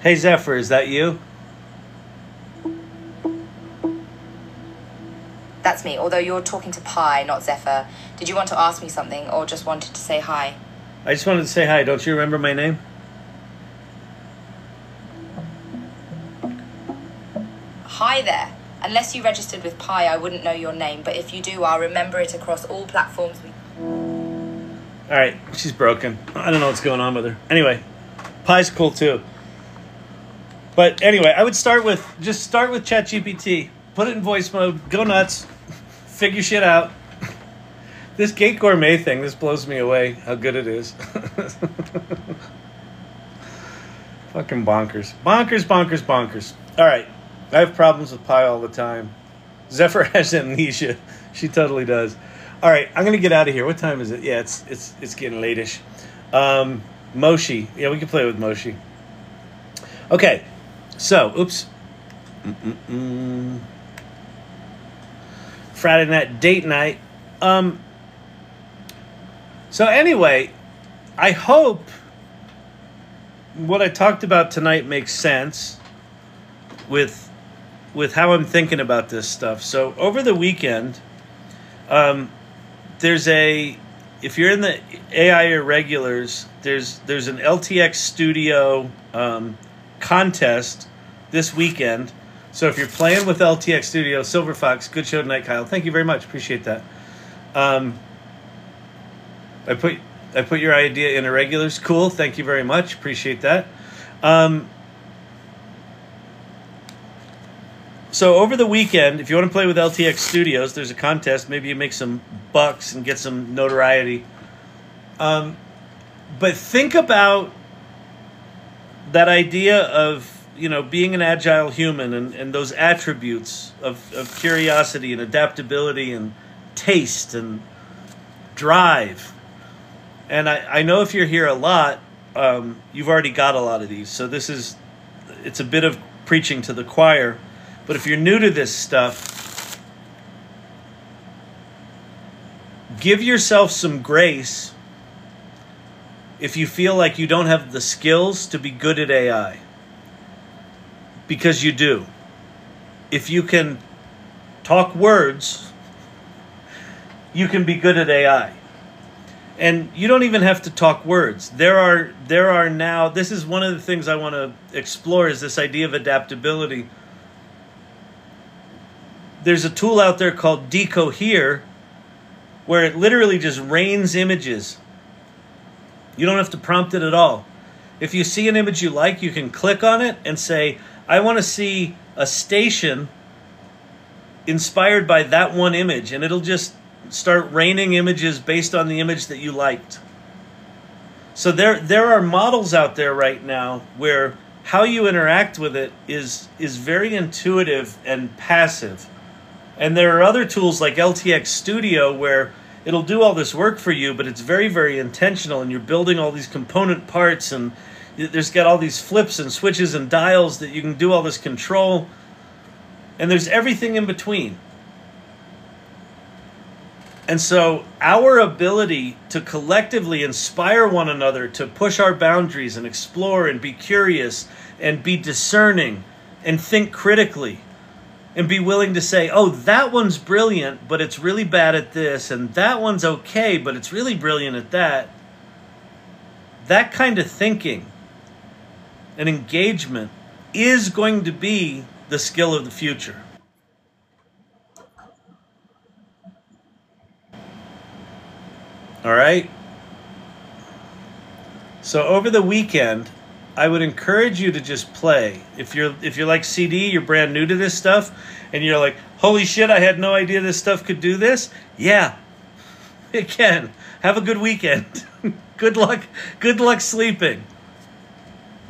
Hey Zephyr, is that you? That's me, although you're talking to Pi, not Zephyr. Did you want to ask me something or just wanted to say hi? I just wanted to say hi. Don't you remember my name? Hi there. Unless you registered with Pi, I wouldn't know your name, but if you do, I'll remember it across all platforms. All right, she's broken. I don't know what's going on with her. Anyway, Pi's cool too. But anyway, I would start with ChatGPT. Put it in voice mode. Go nuts. Figure shit out. This Gate Gourmet thing, this blows me away how good it is. Fucking bonkers. Bonkers, bonkers, bonkers. All right. I have problems with Pi all the time. Zephyr has amnesia. She totally does. All right. I'm going to get out of here. What time is it? Yeah, it's getting late-ish. Moshi. Yeah, we can play with Moshi. Okay. So, oops. Friday night, date night. So anyway, I hope what I talked about tonight makes sense with how I'm thinking about this stuff. So over the weekend, if you're in the Ai Irregulars, there's an Ltx Studio contest this weekend. So if you're playing with Ltx Studio, Silver Fox, good show tonight, Kyle. Thank you very much. Appreciate that. I put your idea in Irregulars. Cool. Thank you very much. Appreciate that. So over the weekend, if you want to play with Ltx Studios, there's a contest. Maybe you make some bucks and get some notoriety. But think about that idea of, being an agile human and those attributes of curiosity and adaptability and taste and drive. And I know if you're here a lot, you've already got a lot of these. So it's a bit of preaching to the choir. But if you're new to this stuff, give yourself some grace if you feel like you don't have the skills to be good at AI. Because you do. If you can talk words, you can be good at AI. And you don't even have to talk words. There are now, this is one of the things I want to explore, is this idea of adaptability. There's a tool out there called Decohere, where it literally just rains images. You don't have to prompt it at all. If you see an image you like, you can click on it and say, I want to see a station inspired by that one image, and it'll just start raining images based on the image that you liked. So there are models out there right now where how you interact with it is very intuitive and passive. And there are other tools like Ltx Studio where it'll do all this work for you, but it's very, very intentional, and you're building all these component parts, and there's got all these flips and switches and dials that you can do all this control, and there's everything in between. And so our ability to collectively inspire one another to push our boundaries and explore and be curious and be discerning and think critically and be willing to say, oh, that one's brilliant, but it's really bad at this, and that one's okay, but it's really brilliant at that. That kind of thinking and engagement is going to be the skill of the future. All right? So over the weekend, I would encourage you to just play. If you're like CD, you're brand new to this stuff, and you're like, holy shit, I had no idea this stuff could do this. Yeah, it can. Have a good weekend. Good luck sleeping.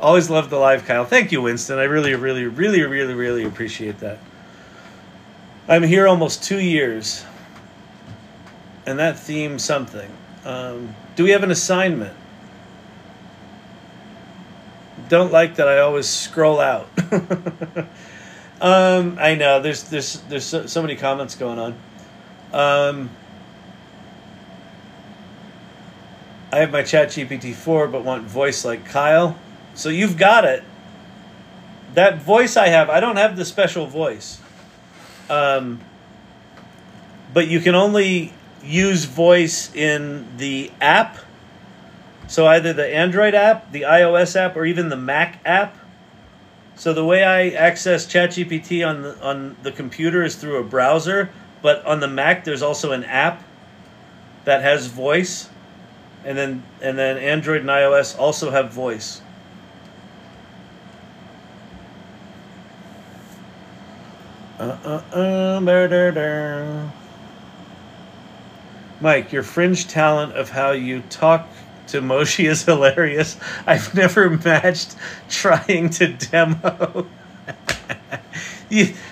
Always love the live, Kyle. Thank you, Winston. I really, really, really, really, really appreciate that. I'm here almost 2 years, and that theme something. Do we have an assignment? Don't like that I always scroll out. I know there's so many comments going on. I have my ChatGPT 4 but want voice like Kyle. So you've got it. That voice I have, I don't have the special voice. But you can only use voice in the app. So either the Android app, the iOS app, or even the Mac app. So the way I access ChatGPT on the computer is through a browser, but on the Mac there's also an app that has voice, and then Android and iOS also have voice. Mike, your fringe talent of how you talk to Moshi is hilarious. I've never matched trying to demo.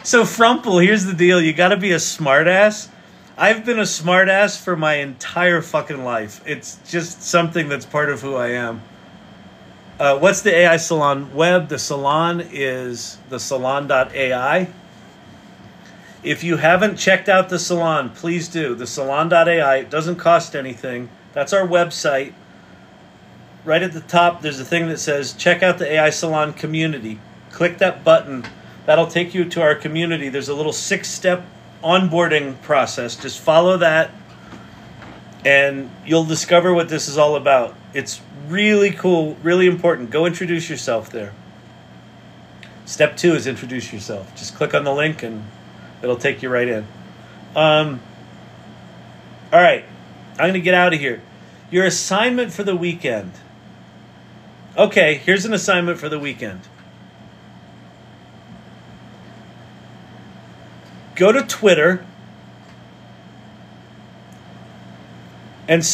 So Frumple, here's the deal. You got to be a smartass. I've been a smartass for my entire fucking life. It's just something that's part of who I am. What's the AI Salon web? The Salon is the salon.ai. If you haven't checked out the Salon, please do. The salon.ai. It doesn't cost anything. That's our website. Right at the top, there's a thing that says, check out the AI Salon community. Click that button. That'll take you to our community. There's a little 6-step onboarding process. Just follow that, and you'll discover what this is all about. It's really cool, really important. Go introduce yourself there. Step 2 is introduce yourself. Just click on the link, and it'll take you right in. All right. I'm going to get out of here. Your assignment for the weekend. Okay, here's an assignment for the weekend. Go to Twitter and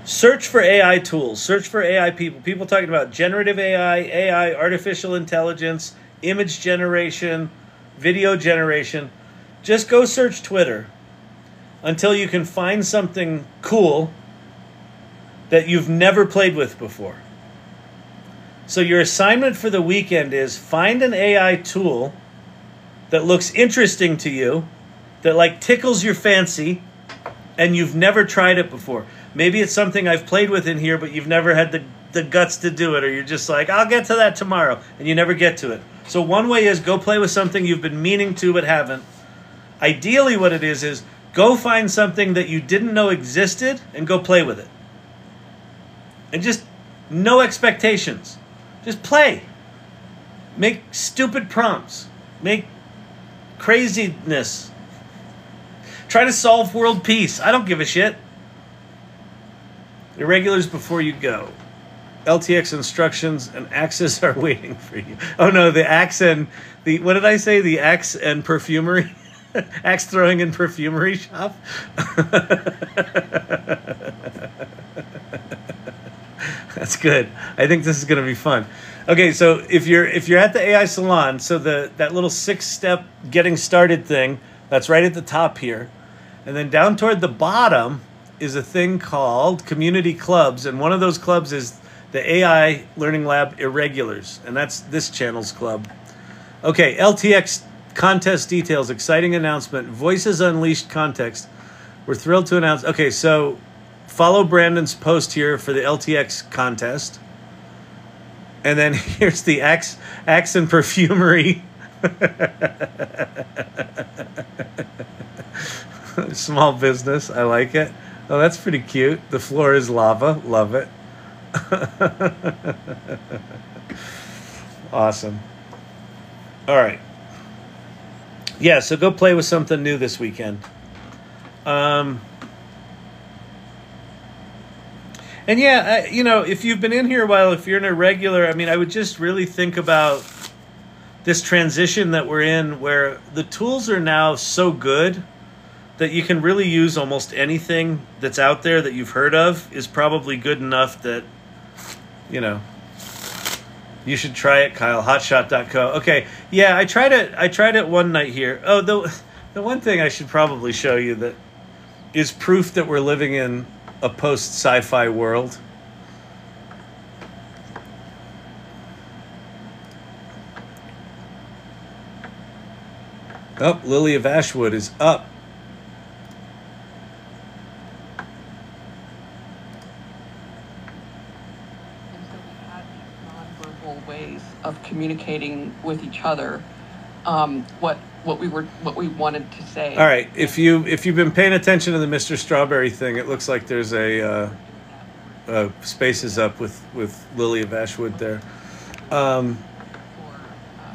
search for AI tools. Search for AI people. People talking about generative AI, artificial intelligence, image generation, video generation. Just go search Twitter until you can find something cool that you've never played with before. So your assignment for the weekend is find an AI tool that looks interesting to you, that like tickles your fancy, and you've never tried it before. Maybe it's something I've played with in here, but you've never had the guts to do it, or you're just like, I'll get to that tomorrow, and you never get to it. So one way is go play with something you've been meaning to but haven't. Ideally what it is go find something that you didn't know existed and go play with it. And just no expectations. Just play. Make stupid prompts. Make craziness. Try to solve world peace. I don't give a shit. Irregulars before you go. LTX instructions and axes are waiting for you. Oh no, the axe and the, what did I say? The axe and perfumery? Axe throwing and perfumery shop? That's good. I think this is going to be fun. Okay, so if you're at the AI Salon, so that little 6-step getting started thing, that's right at the top here. And then down toward the bottom is a thing called community clubs, and one of those clubs is the AI Learning Lab Irregulars, and that's this channel's club. Okay, LTX contest details, exciting announcement, Voices Unleashed context. We're thrilled to announce. Okay, so follow Brandon's post here for the LTX contest. And then here's the axe and perfumery. Small business, I like it. Oh, that's pretty cute. The floor is lava, love it. Awesome. All right. Yeah, so go play with something new this weekend. And yeah, you know, if you've been in here a while, if you're an irregular, I mean, I would just really think about this transition that we're in where the tools are now so good that you can really use almost anything that's out there that you've heard of is probably good enough that, you know, you should try it, Kyle. Hotshot.co. Okay, yeah, I tried it one night here. Oh, the one thing I should probably show you that is proof that we're living in a post-sci-fi world. Oh, Lily of Ashwood is up. Ways of communicating with each other, what we wanted to say. All right, if you've been paying attention to the Mr. Strawberry thing, it looks like there's a spaces up with Lily of Ashwood there. Let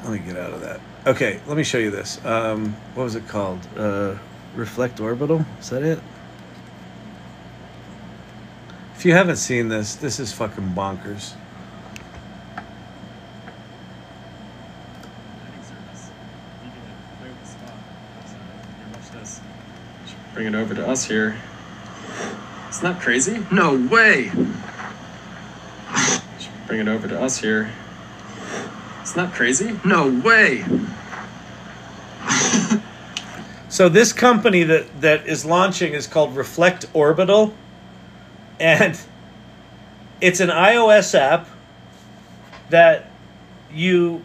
me get out of that. Okay, let me show you this. What was it called? Reflect Orbital? Is that it? If you haven't seen this, this is fucking bonkers. Bring it over to us here. Isn't that crazy? No way! Bring it over to us here. Isn't that crazy? No way! So this company that is launching is called Reflect Orbital, and it's an iOS app that you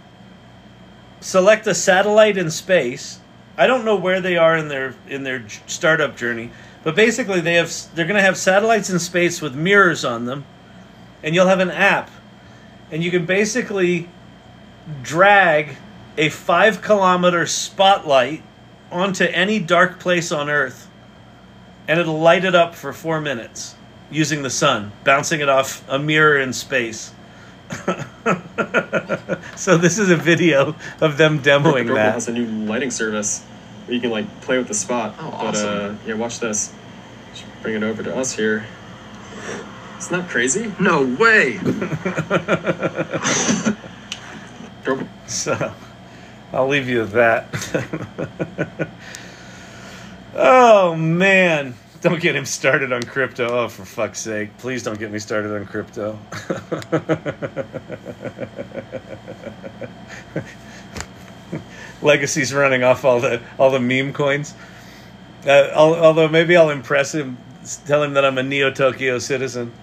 select a satellite in space. I don't know where they are in their startup journey, but basically they're going to have satellites in space with mirrors on them, and you'll have an app, and you can basically drag a 5-kilometer spotlight onto any dark place on Earth, and it'll light it up for 4 minutes using the sun, bouncing it off a mirror in space. So this is a video of them demoing that. Has a new lighting service where you can like play with the spot. Oh, awesome. Yeah, watch this. Just bring it over to us here. Isn't that crazy? No way! So I'll leave you with that. Oh man, don't get him started on crypto. Oh, for fuck's sake, please don't get me started on crypto. Legacy's running off all the meme coins. Although maybe I'll impress him, tell him that I'm a Neo Tokyo citizen.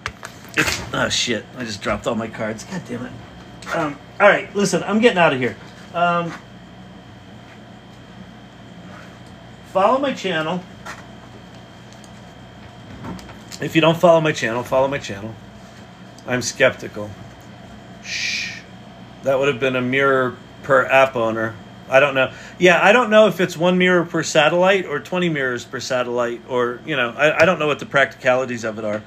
Oh, shit. I just dropped all my cards. God damn it. All right, listen, I'm getting out of here. Follow my channel. If you don't follow my channel, follow my channel. I'm skeptical. Shh. That would have been a mirror per app owner. I don't know. Yeah, I don't know if it's 1 mirror per satellite or 20 mirrors per satellite, or, you know, I don't know what the practicalities of it are.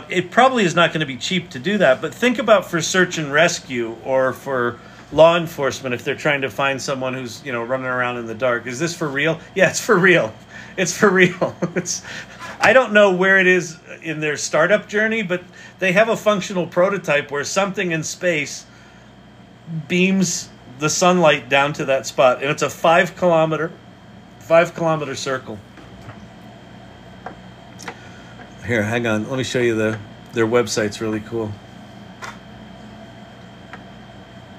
It probably is not going to be cheap to do that, but think about for search and rescue or for law enforcement if they're trying to find someone who's, you know, running around in the dark. Is this for real? Yeah, it's for real. It's for real. I don't know where it is in their startup journey, but they have a functional prototype where something in space beams the sunlight down to that spot, and it's a 5 kilometer circle. Here, hang on. Let me show you their website's really cool.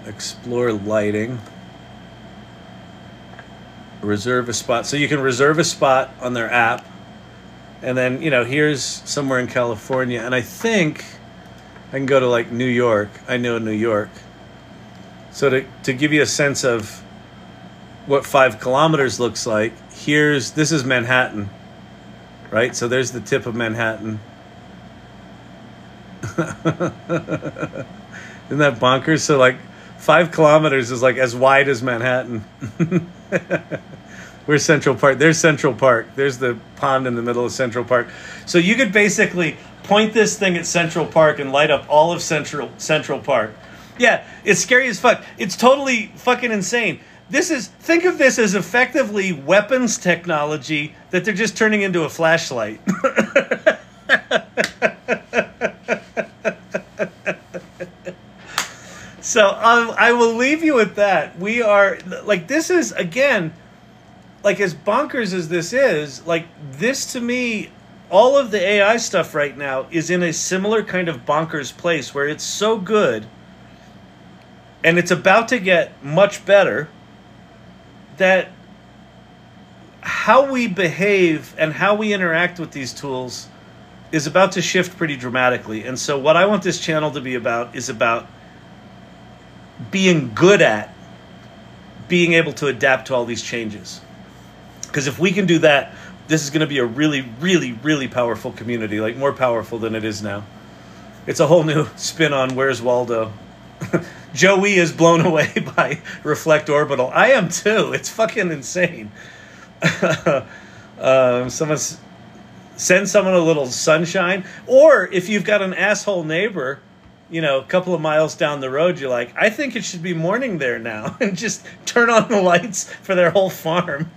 Explore lighting. Reserve a spot. So you can reserve a spot on their app. And then, you know, here's somewhere in California. And I think I can go to like New York. I know New York. So to give you a sense of what 5 kilometers looks like, this is Manhattan. Right? So there's the tip of Manhattan. Isn't that bonkers? So like 5 kilometers is like as wide as Manhattan. Where's Central Park? There's Central Park. There's the pond in the middle of Central Park. So you could basically point this thing at Central Park and light up all of Central Park. Yeah, it's scary as fuck. It's totally fucking insane. Think of this as effectively weapons technology that they're just turning into a flashlight. So I will leave you with that. We are, like, this is, again, like, as bonkers as this is, like, this to me, all of the AI stuff right now is in a similar kind of bonkers place where it's so good and it's about to get much better that how we behave and how we interact with these tools is about to shift pretty dramatically. And so what I want this channel to be about is about being good at being able to adapt to all these changes. Because if we can do that, this is going to be a really, really, really powerful community, like more powerful than it is now. It's a whole new spin on Where's Waldo. Joey is blown away by Reflect Orbital. I am too. It's fucking insane. Send someone a little sunshine. Or if you've got an asshole neighbor, you know, a couple of miles down the road, you're like, I think it should be morning there now. And just turn on the lights for their whole farm.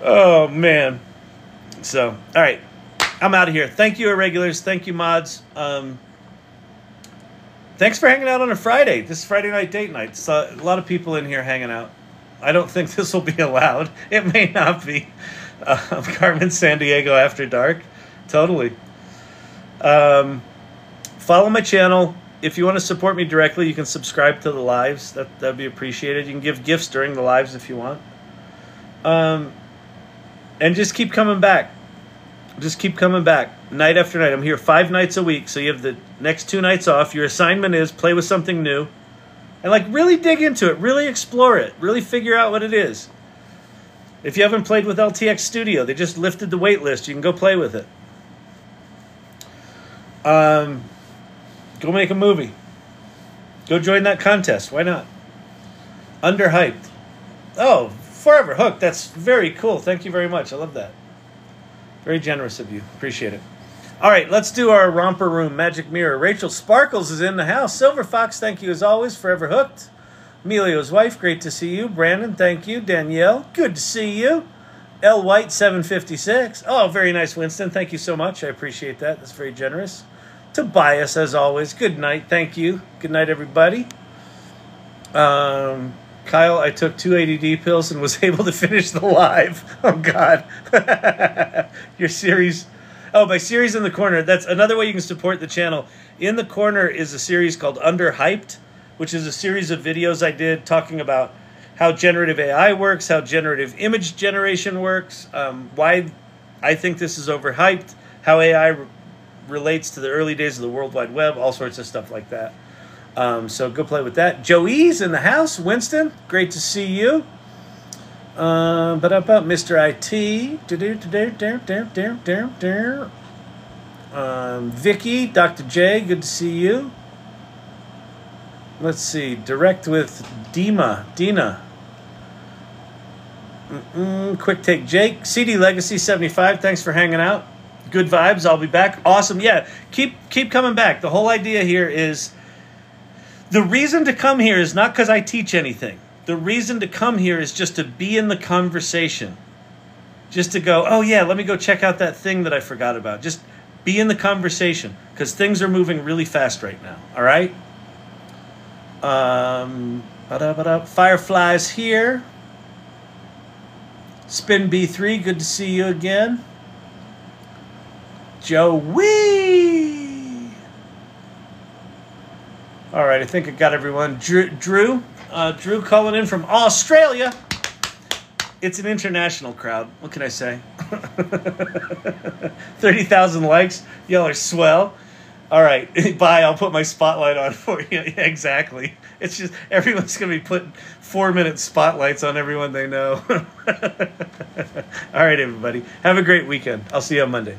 Oh, man. So, all right. I'm out of here. Thank you, Irregulars. Thank you, mods. Thanks for hanging out on a Friday. This is Friday night date night. So a lot of people in here hanging out. I don't think this will be allowed. It may not be. Carmen San Diego After Dark. Totally. Follow my channel. If you want to support me directly, you can subscribe to the lives. That'd be appreciated. You can give gifts during the lives if you want. And just keep coming back. Just keep coming back. Night after night. I'm here 5 nights a week. So you have the next 2 nights off. Your assignment is play with something new. And like really dig into it. Really explore it. Really figure out what it is. If you haven't played with Ltx Studio, they just lifted the wait list. You can go play with it. Go make a movie. Go join that contest. Why not? Underhyped. Oh, Forever Hooked. That's very cool. Thank you very much. I love that. Very generous of you. Appreciate it. All right, let's do our romper room magic mirror. Rachel Sparkles is in the house. Silver Fox, thank you as always. Forever Hooked. Emilio's wife, great to see you. Brandon, thank you. Danielle, good to see you. L. White, 756. Oh, very nice, Winston. Thank you so much. I appreciate that. That's very generous. Tobias, as always, good night. Thank you. Good night, everybody. Kyle, I took 2 ADD pills and was able to finish the live. Oh, God. Your series. Oh, my series in the corner. That's another way you can support the channel. In the corner is a series called Underhyped, which is a series of videos I did talking about how generative AI works, how generative image generation works, why I think this is overhyped, how AI relates to the early days of the World Wide Web, all sorts of stuff like that. So go play with that. Joey's in the house. Winston, great to see you. But about Mr. IT. Vicky, Dr. J, good to see you. Let's see. Direct with Dina. Quick take Jake. CD Legacy 75, thanks for hanging out. Good vibes. I'll be back. Awesome. Yeah, keep coming back. The whole idea here is, the reason to come here is not because I teach anything. The reason to come here is just to be in the conversation. Just to go, oh yeah, let me go check out that thing that I forgot about. Just be in the conversation, because things are moving really fast right now. All right? Fireflies here. Spin B3, good to see you again. Joey. All right, I think I got everyone. Drew calling in from Australia. It's an international crowd. What can I say? 30,000 likes. Y'all are swell. All right, bye. I'll put my spotlight on for you. Yeah, exactly. It's just everyone's going to be putting 4-minute spotlights on everyone they know. All right, everybody. Have a great weekend. I'll see you on Monday.